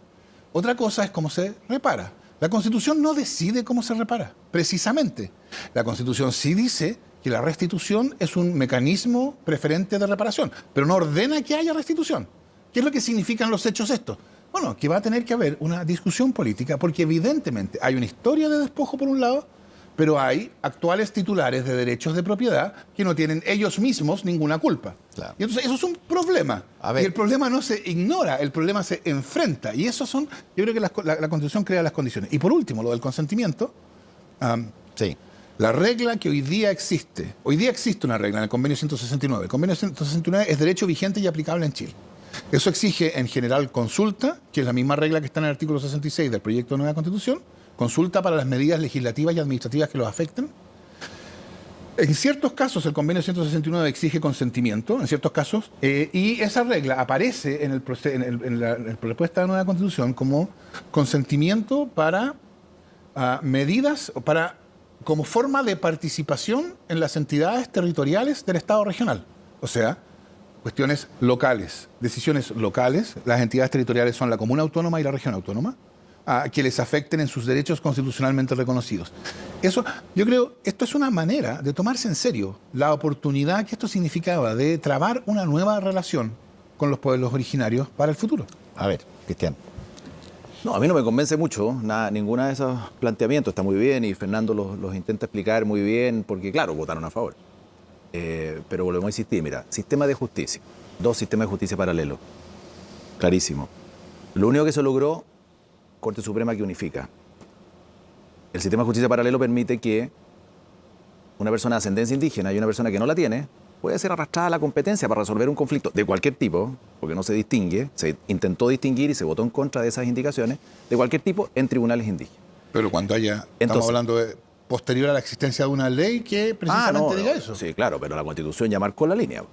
otra cosa es cómo se repara. La Constitución no decide cómo se repara, precisamente. La Constitución sí dice que la restitución es un mecanismo preferente de reparación, pero no ordena que haya restitución. ¿Qué es lo que significan los hechos estos? Bueno, que va a tener que haber una discusión política, porque evidentemente hay una historia de despojo por un lado, pero hay actuales titulares de derechos de propiedad que no tienen ellos mismos ninguna culpa. Claro. Y entonces eso es un problema. A ver. Y el problema no se ignora, el problema se enfrenta. Y eso son, yo creo que la Constitución crea las condiciones. Y por último, lo del consentimiento. Sí. La regla que hoy día existe una regla en el Convenio 169. El Convenio 169 es derecho vigente y aplicable en Chile. Eso exige en general consulta, que es la misma regla que está en el artículo 66 del proyecto de nueva Constitución, consulta para las medidas legislativas y administrativas que los afecten. En ciertos casos el Convenio 169 exige consentimiento, en ciertos casos, y esa regla aparece en la propuesta de nueva Constitución como consentimiento para medidas, como forma de participación en las entidades territoriales del Estado regional. O sea, cuestiones locales, decisiones locales, las entidades territoriales son la comuna autónoma y la región autónoma, que les afecten en sus derechos constitucionalmente reconocidos. Eso, yo creo, esto es una manera de tomarse en serio la oportunidad que esto significaba de trabar una nueva relación con los pueblos originarios para el futuro. A ver, Cristian. No, a mí no me convence mucho, ninguna de esos planteamientos está muy bien y Fernando los intenta explicar muy bien porque, claro, votaron a favor. Pero volvemos a insistir, mira, sistema de justicia, dos sistemas de justicia paralelos, clarísimo. Lo único que se logró, Corte Suprema que unifica. El sistema de justicia paralelo permite que una persona de ascendencia indígena y una persona que no la tiene puede ser arrastrada a la competencia para resolver un conflicto de cualquier tipo, porque no se distingue, se intentó distinguir y se votó en contra de esas indicaciones, de cualquier tipo en tribunales indígenas. Pero cuando estamos hablando de posterior a la existencia de una ley que precisamente diga eso. Sí, claro, pero la Constitución ya marcó la línea.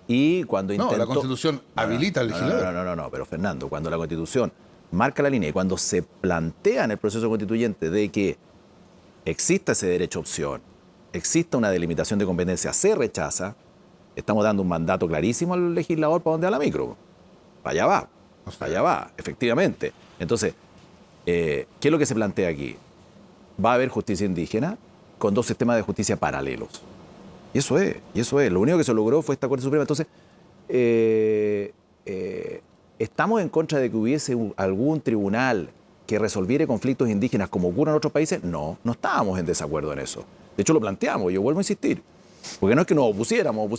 Y cuando intentó... No, la Constitución habilita al legislador. No, pero Fernando, cuando la Constitución marca la línea y cuando se plantea en el proceso constituyente de que exista ese derecho a opción, exista una delimitación de competencia, se rechaza, estamos dando un mandato clarísimo al legislador para donde va la micro. Para allá va, efectivamente. Entonces, ¿qué es lo que se plantea aquí? Va a haber justicia indígena con dos sistemas de justicia paralelos. Y eso es. Lo único que se logró fue esta Corte Suprema. Entonces, ¿estamos en contra de que hubiese algún tribunal que resolviera conflictos indígenas como ocurre en otros países? No estábamos en desacuerdo en eso. De hecho, lo planteamos, yo vuelvo a insistir. Porque no es que nos opusiéramos,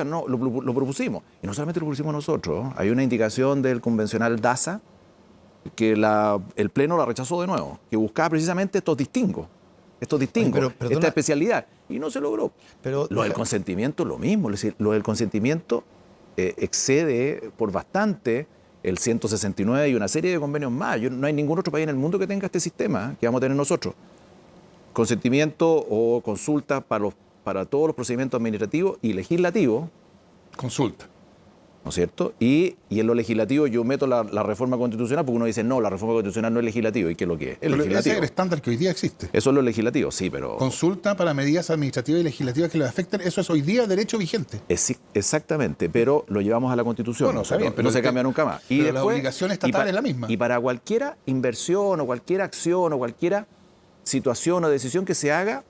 no, lo propusimos. Y no solamente lo propusimos nosotros, hay una indicación del convencional Daza que el Pleno la rechazó de nuevo, que buscaba precisamente estos distingos, esta especialidad, y no se logró. Pero lo del consentimiento lo mismo, es decir, lo del consentimiento excede por bastante el 169 y una serie de convenios más. No hay ningún otro país en el mundo que tenga este sistema que vamos a tener nosotros. Consentimiento o consulta para todos los procedimientos administrativos y legislativos. Consulta. ¿No es cierto? Y en lo legislativo yo meto la reforma constitucional porque uno dice, no, la reforma constitucional no es legislativo. ¿Y qué es lo que es? Es legislativo. Ese es el estándar que hoy día existe. Eso es lo legislativo, sí, pero... Consulta para medidas administrativas y legislativas que les afecten, eso es hoy día derecho vigente. Exactamente, pero lo llevamos a la Constitución. Bueno, está bien, pero no se cambia nunca más. Y pero después, la obligación estatal es la misma. Y para cualquier inversión o cualquier acción o cualquier situación o decisión que se haga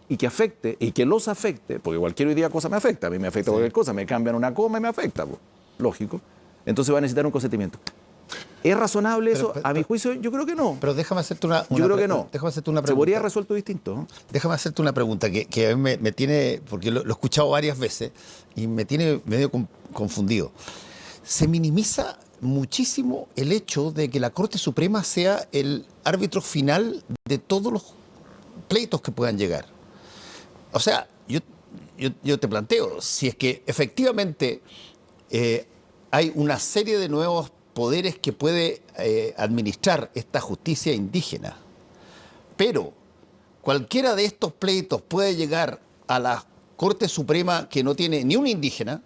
y que afecte, y que los afecte, porque cualquier hoy día cosa me afecta, a mí me afecta cualquier cosa, me cambian una coma y me afecta, pues, lógico. Entonces va a necesitar un consentimiento. ¿Es razonable eso? A mi juicio, yo creo que no. Pero déjame hacerte una yo creo que no. Déjame hacerte una pregunta. Se podría haber resuelto distinto, ¿no? Déjame hacerte una pregunta que a mí me tiene, porque lo he escuchado varias veces y me tiene medio confundido. Se minimiza muchísimo el hecho de que la Corte Suprema sea el árbitro final de todos los pleitos que puedan llegar. O sea, yo te planteo, si es que efectivamente hay una serie de nuevos poderes que puede administrar esta justicia indígena, pero cualquiera de estos pleitos puede llegar a la Corte Suprema que no tiene ni un indígena,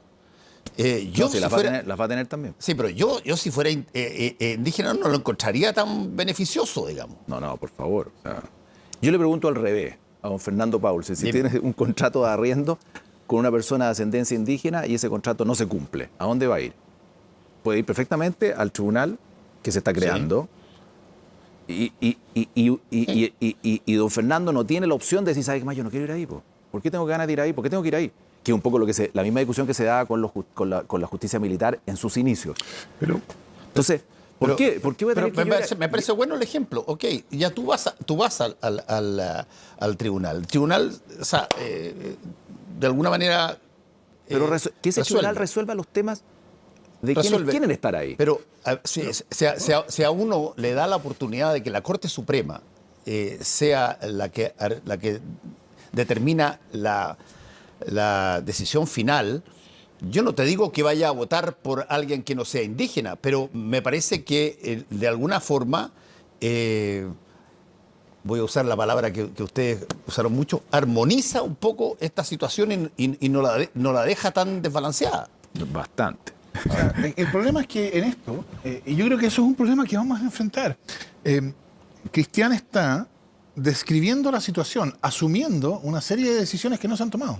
Yo No, sí, si las fuera, va a tener también. sí, pero yo si fuera indígena no lo encontraría tan beneficioso, digamos. No, por favor. O sea, yo le pregunto al revés a don Fernando Paulsen, si Dime. tienes un contrato de arriendo con una persona de ascendencia indígena y ese contrato no se cumple, ¿a dónde va a ir? Puede ir perfectamente al tribunal que se está creando y don Fernando no tiene la opción de decir, ¿sabes qué más? Yo no quiero ir ahí, po. ¿Por qué tengo ganas de ir ahí? ¿Por qué tengo que ir ahí? Que es un poco la misma discusión que se da con la justicia militar en sus inicios. Pero, Entonces, ¿por qué voy a tener que me parece bueno el ejemplo. Ok, ya tú vas al tribunal. El tribunal, o sea, de alguna manera... Pero que ese tribunal resuelva los temas de quienes quieren estar ahí. Pero si a uno le da la oportunidad de que la Corte Suprema sea la que determina la decisión final, yo no te digo que vaya a votar por alguien que no sea indígena, pero me parece que de alguna forma, voy a usar la palabra que ustedes usaron mucho, armoniza un poco esta situación y no la deja tan desbalanceada. Bastante. o sea, el problema es que en esto, y yo creo que eso es un problema que vamos a enfrentar, Cristian está describiendo la situación, asumiendo una serie de decisiones que no se han tomado.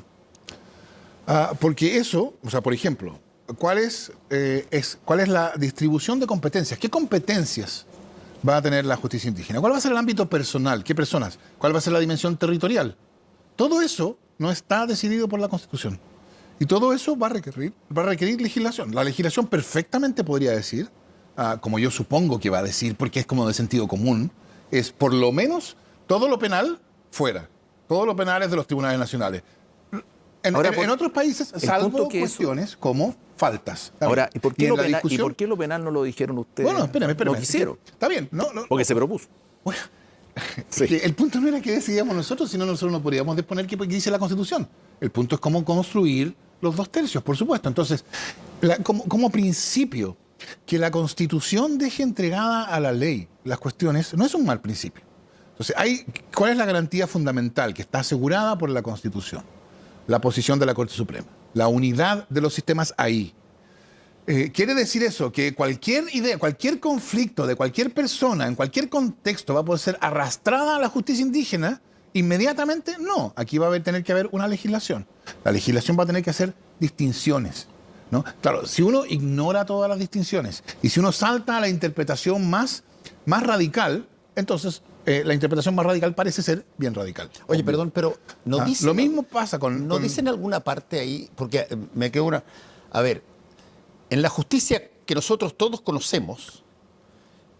Porque eso, o sea, por ejemplo, ¿cuál es la distribución de competencias? ¿Qué competencias va a tener la justicia indígena? ¿Cuál va a ser el ámbito personal? ¿Qué personas? ¿Cuál va a ser la dimensión territorial? Todo eso no está decidido por la Constitución. Y todo eso va a requerir legislación. La legislación perfectamente podría decir, como yo supongo que va a decir, porque es como de sentido común, es por lo menos todo lo penal fuera. Todo lo penal es de los tribunales nacionales. En otros países, salvo cuestiones como faltas. Ahora, ¿y por en qué lo penal no lo dijeron ustedes? Bueno, espérame. No quisieron. Está bien. No. Porque se propuso. Bueno, Sí. que el punto no era que decidíamos nosotros, sino nosotros no podríamos disponer qué dice la Constitución. El punto es cómo construir los 2/3, por supuesto. Entonces, como principio, que la Constitución deje entregada a la ley las cuestiones, no es un mal principio. Entonces, ¿cuál es la garantía fundamental que está asegurada por la Constitución? La posición de la Corte Suprema, la unidad de los sistemas ahí. Quiere decir eso, que cualquier idea, cualquier conflicto de cualquier persona, en cualquier contexto, va a poder ser arrastrada a la justicia indígena inmediatamente. No, aquí va a tener que haber una legislación. La legislación va a tener que hacer distinciones, ¿no? Claro, si uno ignora todas las distinciones y si uno salta a la interpretación más radical, entonces la interpretación más radical parece ser bien radical. Oye, perdón, pero no dicen... Lo mismo pasa con... ¿No dicen alguna parte ahí? Porque me quedó una... A ver, en la justicia que nosotros todos conocemos,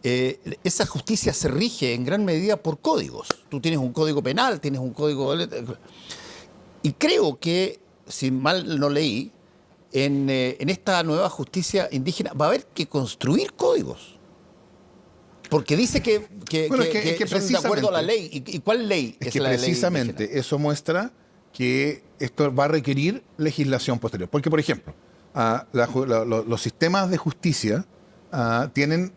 esa justicia se rige en gran medida por códigos. Tú tienes un código penal, tienes un código... Y creo que, si mal no leí, en esta nueva justicia indígena va a haber que construir códigos. Porque dice que son de acuerdo a la ley. ¿Y cuál ley es la ley indígena? Precisamente eso muestra que esto va a requerir legislación posterior. Porque, por ejemplo, los sistemas de justicia tienen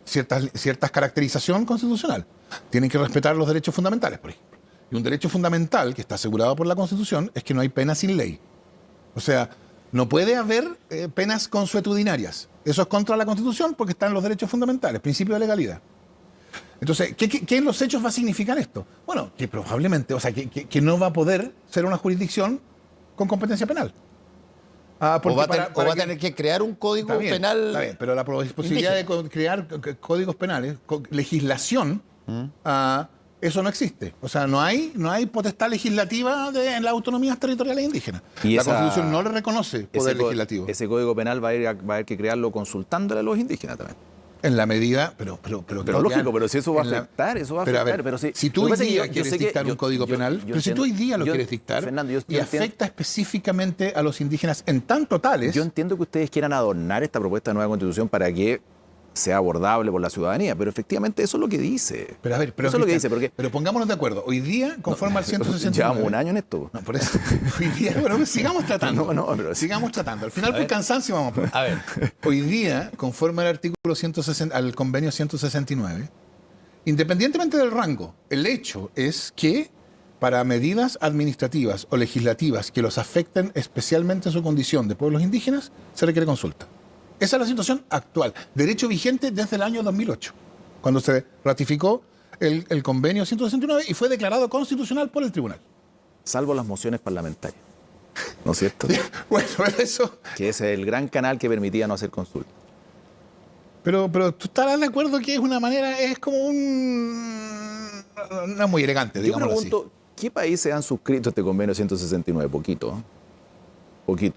ciertas caracterización constitucional. Tienen que respetar los derechos fundamentales, por ejemplo. Y un derecho fundamental que está asegurado por la Constitución es que no hay pena sin ley. O sea, no puede haber penas consuetudinarias. Eso es contra la Constitución porque están los derechos fundamentales, principio de legalidad. Entonces, ¿qué en los hechos va a significar esto? Bueno, que probablemente, o sea, que no va a poder ser una jurisdicción con competencia penal. O va a tener que crear un código penal. Está bien, pero la posibilidad de crear códigos penales, legislación, eso no existe. O sea, no hay potestad legislativa en las autonomías territoriales indígenas. La Constitución no le reconoce poder legislativo. Ese código penal va a haber que crearlo consultándole a los indígenas también. En la medida, pero lógico, pero si eso va a afectar, eso va a afectar. Pero si tú hoy día quieres dictar un código penal, pero si tú hoy día lo quieres dictar, Fernando, y afecta específicamente a los indígenas en tanto tales... Yo entiendo que ustedes quieran adornar esta propuesta de nueva Constitución para que sea abordable por la ciudadanía, pero efectivamente eso es lo que dice. Pero a ver, eso es lo que dice, porque... Pero pongámonos de acuerdo. Hoy día, conforme al 169... Llevamos un año en esto. No, por eso. Hoy día, bueno, sigamos tratando. Pero... Sigamos tratando. Al final, por cansancio, vamos a poner. A ver. Hoy día, conforme al artículo 160, al convenio 169, independientemente del rango, el hecho es que para medidas administrativas o legislativas que los afecten especialmente en su condición de pueblos indígenas, se requiere consulta. Esa es la situación actual. Derecho vigente desde el año 2008, cuando se ratificó el convenio 169 y fue declarado constitucional por el tribunal. Salvo las mociones parlamentarias, ¿no es cierto? Bueno, eso... Que ese es el gran canal que permitía no hacer consulta. Pero tú estarás de acuerdo que es una manera, es como un... No es muy elegante, digamos así. Yo pregunto, ¿qué países han suscrito este convenio 169? Poquito, ¿eh?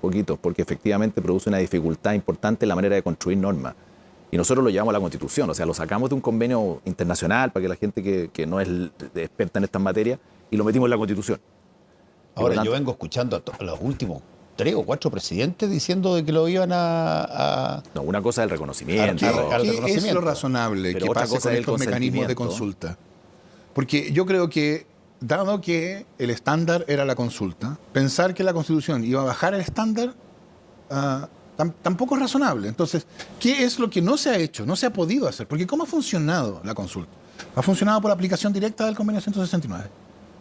Poquito, porque efectivamente produce una dificultad importante en la manera de construir normas. Y nosotros lo llevamos a la Constitución, o sea, lo sacamos de un convenio internacional para que la gente que no es experta en estas materias, y lo metimos en la Constitución. Ahora, yo vengo escuchando a los últimos 3 o 4 presidentes diciendo de que lo iban a... No, una cosa es el reconocimiento. ¿Qué es lo razonable pero que otra pase cosa con es el estos mecanismos de consentimiento. consulta? Porque yo creo que, dado que el estándar era la consulta, pensar que la Constitución iba a bajar el estándar tampoco es razonable. Entonces, ¿qué es lo que no se ha hecho, no se ha podido hacer? Porque ¿cómo ha funcionado la consulta? Ha funcionado por aplicación directa del convenio 169,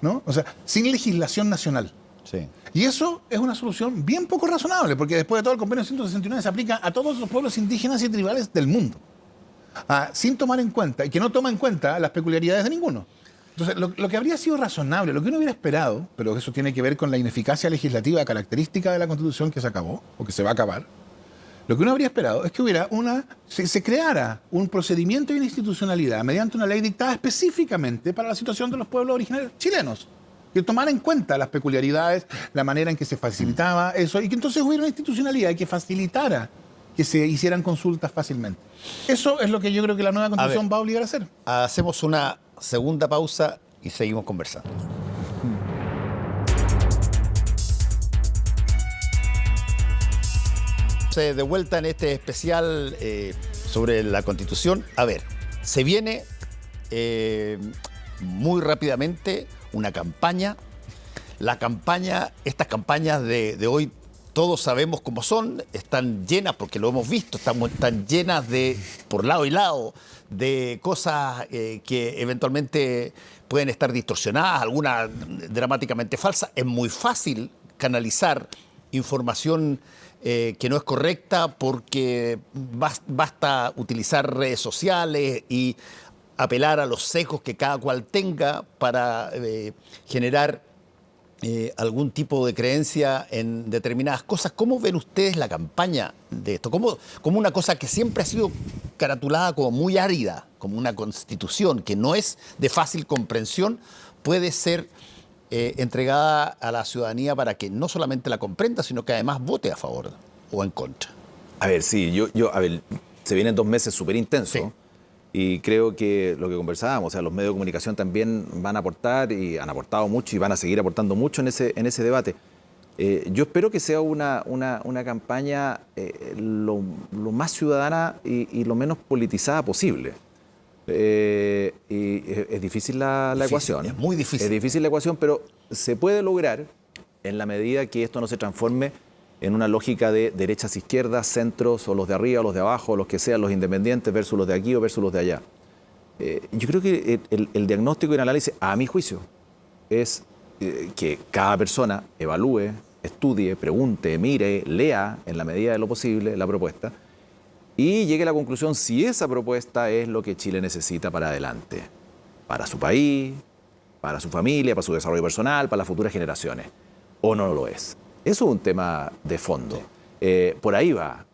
¿no? O sea, sin legislación nacional. Sí. Y eso es una solución bien poco razonable, porque después de todo el convenio 169 se aplica a todos los pueblos indígenas y tribales del mundo, sin tomar en cuenta, y que no toma en cuenta las peculiaridades de ninguno. Entonces, lo que habría sido razonable, lo que uno hubiera esperado, pero eso tiene que ver con la ineficacia legislativa característica de la Constitución que se acabó, o que se va a acabar, lo que uno habría esperado es que hubiera se creara un procedimiento de institucionalidad mediante una ley dictada específicamente para la situación de los pueblos originarios chilenos, que tomara en cuenta las peculiaridades, la manera en que se facilitaba eso, y que entonces hubiera una institucionalidad que facilitara que se hicieran consultas fácilmente. Eso es lo que yo creo que la nueva Constitución va a obligar a hacer. Hacemos una segunda pausa y seguimos conversando. De vuelta en este especial sobre la Constitución. A ver, se viene muy rápidamente una campaña. La campaña, estas campañas de hoy, todos sabemos cómo son, están llenas, porque lo hemos visto, están llenas de, por lado y lado, de cosas que eventualmente pueden estar distorsionadas, algunas dramáticamente falsas. Es muy fácil canalizar información que no es correcta porque basta utilizar redes sociales y apelar a los sesgos que cada cual tenga para generar algún tipo de creencia en determinadas cosas. ¿Cómo ven ustedes la campaña de esto? ¿Cómo una cosa que siempre ha sido caratulada como muy árida, como una constitución que no es de fácil comprensión, puede ser entregada a la ciudadanía para que no solamente la comprenda, sino que además vote a favor o en contra? A ver, sí, a ver, se vienen 2 meses súper intensos. Sí. Y creo que lo que conversábamos, o sea, los medios de comunicación también van a aportar y han aportado mucho y van a seguir aportando mucho en ese debate. Yo espero que sea una campaña lo más ciudadana y lo menos politizada posible. Y es difícil la ecuación. Es muy difícil. Es difícil la ecuación, pero se puede lograr en la medida que esto no se transforme en una lógica de derechas, izquierdas, centros, o los de arriba, o los de abajo, o los que sean, los independientes versus los de aquí o versus los de allá. Yo creo que el diagnóstico y el análisis, a mi juicio, es que cada persona evalúe, estudie, pregunte, mire, lea en la medida de lo posible la propuesta y llegue a la conclusión si esa propuesta es lo que Chile necesita para adelante, para su país, para su familia, para su desarrollo personal, para las futuras generaciones, o no lo es. Eso es un tema de fondo. Por ahí va.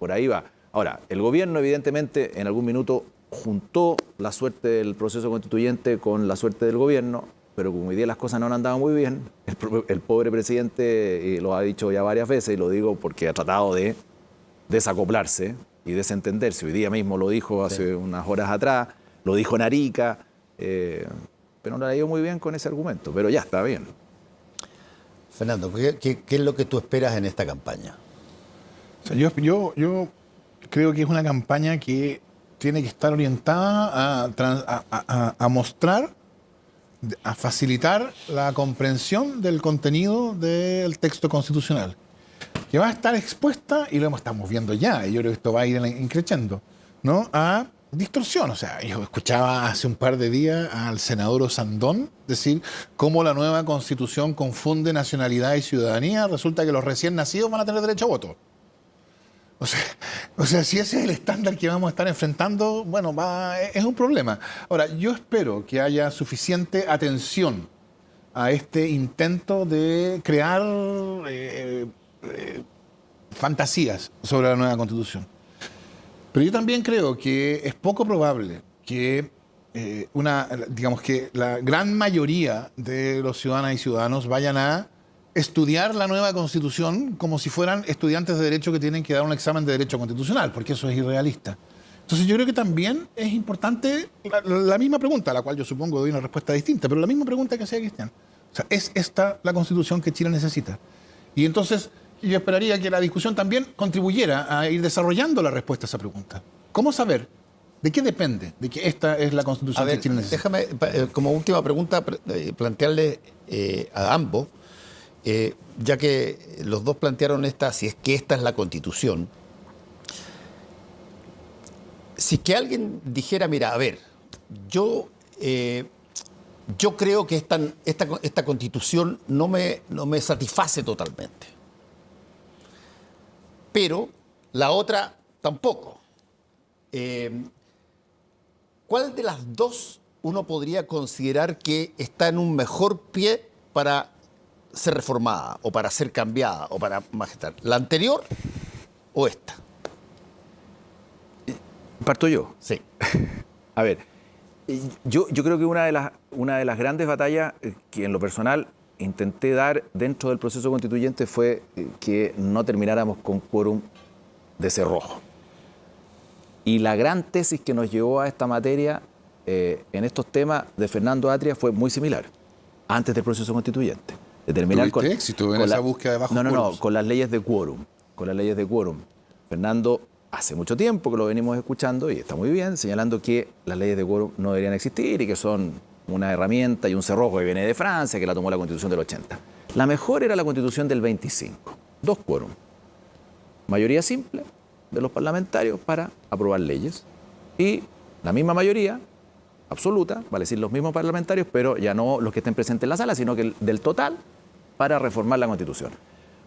Ahora, el gobierno evidentemente en algún minuto juntó la suerte del proceso constituyente con la suerte del gobierno, pero como hoy día las cosas no han andado muy bien, el pobre presidente, y lo ha dicho ya varias veces, y lo digo porque ha tratado de desacoplarse y desentenderse. Hoy día mismo lo dijo hace unas horas atrás, lo dijo en Arica, pero no le ha ido muy bien con ese argumento, pero ya está bien. Fernando, ¿qué es lo que tú esperas en esta campaña? O sea, yo creo que es una campaña que tiene que estar orientada a mostrar, a facilitar la comprensión del contenido del texto constitucional, que va a estar expuesta, y lo estamos viendo ya, y yo creo que esto va a ir increciendo, ¿no?, a distorsión. O sea, yo escuchaba hace un par de días al senador Osandón decir cómo la nueva Constitución confunde nacionalidad y ciudadanía. Resulta que los recién nacidos van a tener derecho a voto. O sea, si ese es el estándar que vamos a estar enfrentando, bueno, es un problema. Ahora, yo espero que haya suficiente atención a este intento de crear fantasías sobre la nueva Constitución. Pero yo también creo que es poco probable que digamos que la gran mayoría de los ciudadanas y ciudadanos vayan a estudiar la nueva Constitución como si fueran estudiantes de Derecho que tienen que dar un examen de Derecho Constitucional, porque eso es irrealista. Entonces yo creo que también es importante la misma pregunta, a la cual yo supongo doy una respuesta distinta, pero la misma pregunta que hacía Cristian. O sea, ¿es esta la Constitución que Chile necesita? Y entonces yo esperaría que la discusión también contribuyera a ir desarrollando la respuesta a esa pregunta. ¿Cómo saber de qué depende de que esta es la Constitución que Chile necesita? Déjame, como última pregunta, plantearle a ambos, ya que los dos plantearon si es que esta es la Constitución. Si es que alguien dijera, mira, a ver, yo creo que esta Constitución no me satisface totalmente, pero la otra tampoco. ¿Cuál de las dos uno podría considerar que está en un mejor pie para ser reformada o para ser cambiada o para majestar? ¿La anterior o esta? ¿Parto yo? Sí. A ver, yo creo que una de las grandes batallas que en lo personal intenté dar dentro del proceso constituyente fue que no termináramos con quórum de cerrojo. Y la gran tesis que nos llevó a esta materia en estos temas de Fernando Atria fue muy similar, antes del proceso constituyente. De terminar ¿Tuviste éxito en esa búsqueda de bajos quórums? No, con las leyes de quórum. Con las leyes de quórum. Fernando, hace mucho tiempo que lo venimos escuchando, y está muy bien, señalando que las leyes de quórum no deberían existir y que son una herramienta y un cerrojo que viene de Francia, que la tomó la Constitución del 80. La mejor era la Constitución del 25. 2 quórum. Mayoría simple de los parlamentarios para aprobar leyes. Y la misma mayoría absoluta, vale decir los mismos parlamentarios, pero ya no los que estén presentes en la sala, sino que del total para reformar la Constitución.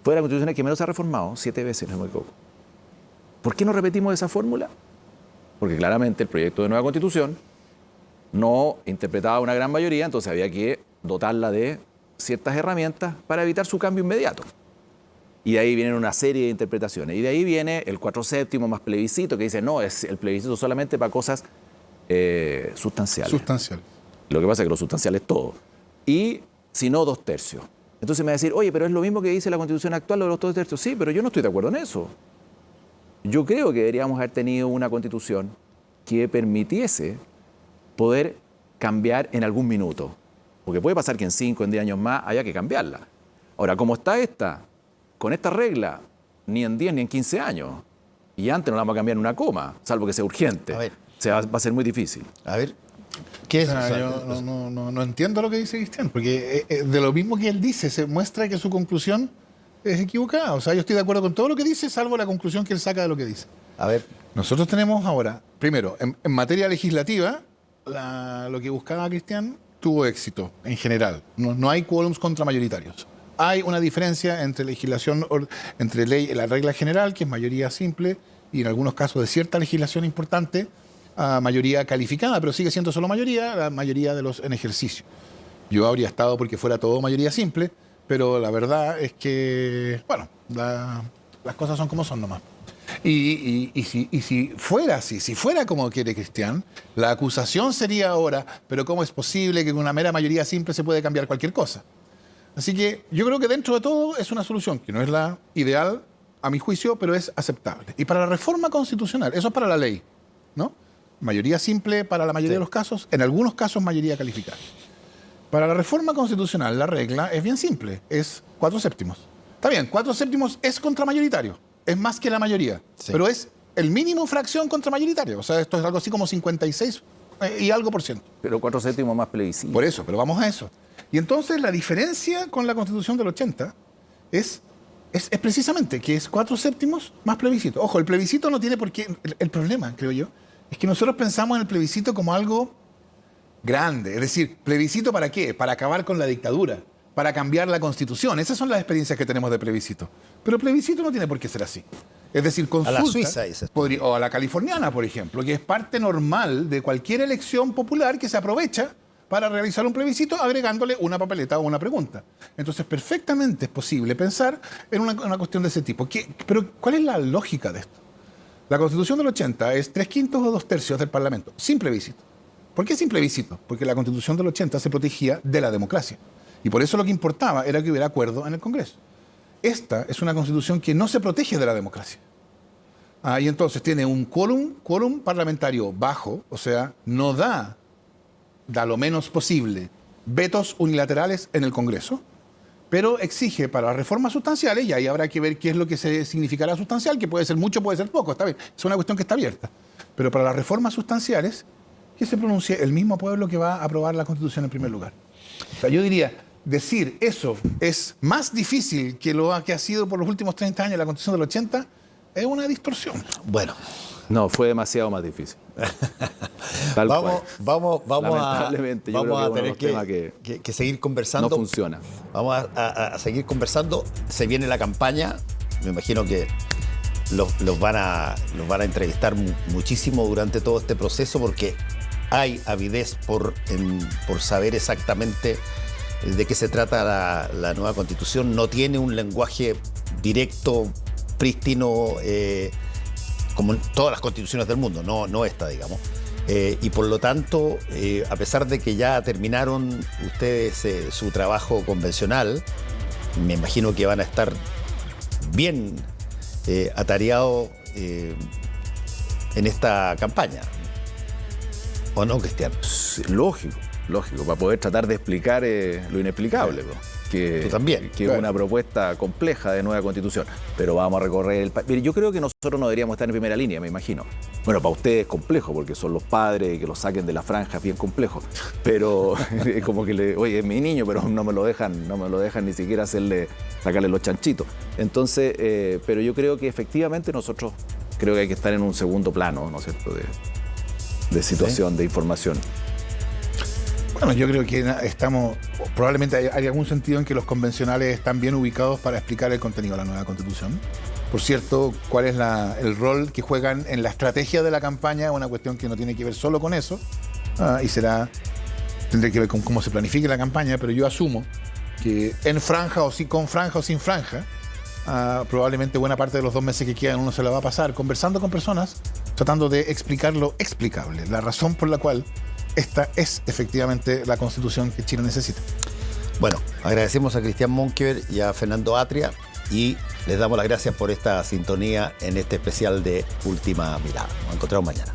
Fue la Constitución que menos se ha reformado, 7 veces, no me equivoco. ¿Por qué no repetimos esa fórmula? Porque claramente el proyecto de nueva Constitución no interpretaba una gran mayoría, entonces había que dotarla de ciertas herramientas para evitar su cambio inmediato. Y de ahí vienen una serie de interpretaciones. Y de ahí viene el 4/7 más plebiscito, que dice, no, es el plebiscito solamente para cosas sustanciales. Sustanciales. Lo que pasa es que lo sustancial es todo. Y si no, 2/3. Entonces me va a decir, oye, pero es lo mismo que dice la Constitución actual, lo de los 2/3. Sí, pero yo no estoy de acuerdo en eso. Yo creo que deberíamos haber tenido una Constitución que permitiese poder cambiar en algún minuto. Porque puede pasar que en 5, en 10 años más haya que cambiarla. Ahora, como está esta, con esta regla, ni en 10 ni en 15 años. Y antes no la vamos a cambiar en una coma, salvo que sea urgente. A ver. Va a ser muy difícil. A ver, ¿qué es? Yo no entiendo lo que dice Cristian, porque de lo mismo que él dice, se muestra que su conclusión es equivocada. O sea, yo estoy de acuerdo con todo lo que dice, salvo la conclusión que él saca de lo que dice. A ver. Nosotros tenemos ahora, primero, en materia legislativa, lo que buscaba Cristian tuvo éxito en general. No hay quórums contramayoritarios. Hay una diferencia entre legislación, entre la regla general, que es mayoría simple, y en algunos casos de cierta legislación importante, a mayoría calificada, pero sigue siendo solo mayoría, la mayoría de los en ejercicio. Yo habría estado porque fuera todo mayoría simple, pero la verdad es que, bueno, las cosas son como son nomás. Y si fuera así, si fuera como quiere Cristian, la acusación sería ahora, pero ¿cómo es posible que con una mera mayoría simple se puede cambiar cualquier cosa? Así que yo creo que dentro de todo es una solución que no es la ideal, a mi juicio, pero es aceptable. Y para la reforma constitucional, eso es para la ley, ¿no? Mayoría simple para la mayoría de los casos, en algunos casos mayoría calificada. Para la reforma constitucional la regla es bien simple, es 4/7. Está bien, 4/7 es contramayoritario, es más que la mayoría, pero es el mínimo fracción contramayoritaria. O sea, esto es algo así como 56 y algo %. Pero 4/7 más plebiscito. Por eso, pero vamos a eso. Y entonces la diferencia con la Constitución del 80 es precisamente que es 4/7 más plebiscito. Ojo, el plebiscito no tiene por qué... El problema, creo yo, es que nosotros pensamos en el plebiscito como algo grande. Es decir, ¿plebiscito para qué? Para acabar con la dictadura, para cambiar la Constitución. Esas son las experiencias que tenemos de plebiscito. Pero plebiscito no tiene por qué ser así. Es decir, consulta, a la Suiza, dices. o a la californiana, por ejemplo, que es parte normal de cualquier elección popular que se aprovecha para realizar un plebiscito agregándole una papeleta o una pregunta. Entonces, perfectamente es posible pensar en una cuestión de ese tipo. Pero, ¿cuál es la lógica de esto? La Constitución del 80 es 3/5 o 2/3 del Parlamento, sin plebiscito. ¿Por qué sin plebiscito? Porque la Constitución del 80 se protegía de la democracia. Y por eso lo que importaba era que hubiera acuerdo en el Congreso. Esta es una Constitución que no se protege de la democracia. Y entonces tiene un quórum parlamentario bajo, o sea, no da lo menos posible vetos unilaterales en el Congreso, pero exige para las reformas sustanciales, y ahí habrá que ver qué es lo que significará sustancial, que puede ser mucho, puede ser poco, está bien, es una cuestión que está abierta. Pero para las reformas sustanciales, que se pronuncie el mismo pueblo que va a aprobar la Constitución en primer lugar. O sea, yo diría, decir eso es más difícil que lo que ha sido por los últimos 30 años la Constitución del 80, es una distorsión. Bueno. No, fue demasiado más difícil. Vamos Lamentablemente, yo creo a que tener que seguir conversando. No funciona. Vamos a seguir conversando. Se viene la campaña. Me imagino que los van a entrevistar muchísimo durante todo este proceso porque hay avidez por saber exactamente de qué se trata la nueva Constitución. No tiene un lenguaje directo, prístino, como en todas las constituciones del mundo, no esta, digamos. Y por lo tanto, a pesar de que ya terminaron ustedes su trabajo convencional, me imagino que van a estar bien atareados en esta campaña. ¿O no, Cristian? Lógico, para poder tratar de explicar lo inexplicable. Sí. Tú también. Que es una propuesta compleja de nueva Constitución. Pero vamos a recorrer el país. Yo creo que nosotros no deberíamos estar en primera línea, me imagino. Bueno, para ustedes es complejo, porque son los padres y que los saquen de la franja es bien complejo. Pero es como que oye, es mi niño, pero no me lo dejan ni siquiera sacarle los chanchitos. Entonces, pero yo creo que efectivamente nosotros creo que hay que estar en un segundo plano, ¿no es cierto?, de situación, de información. Bueno, yo creo que probablemente hay algún sentido en que los convencionales están bien ubicados para explicar el contenido de la nueva Constitución. Por cierto, cuál es el rol que juegan en la estrategia de la campaña, una cuestión que no tiene que ver solo con eso, tendrá que ver con cómo se planifique la campaña, pero yo asumo que en franja con franja o sin franja, probablemente buena parte de los 2 meses que quedan uno se la va a pasar conversando con personas, tratando de explicar lo explicable, la razón por la cual esta es efectivamente la Constitución que Chile necesita. Bueno, agradecemos a Cristian Monkever y a Fernando Atria y les damos las gracias por esta sintonía en este especial de Última Mirada. Nos encontramos mañana.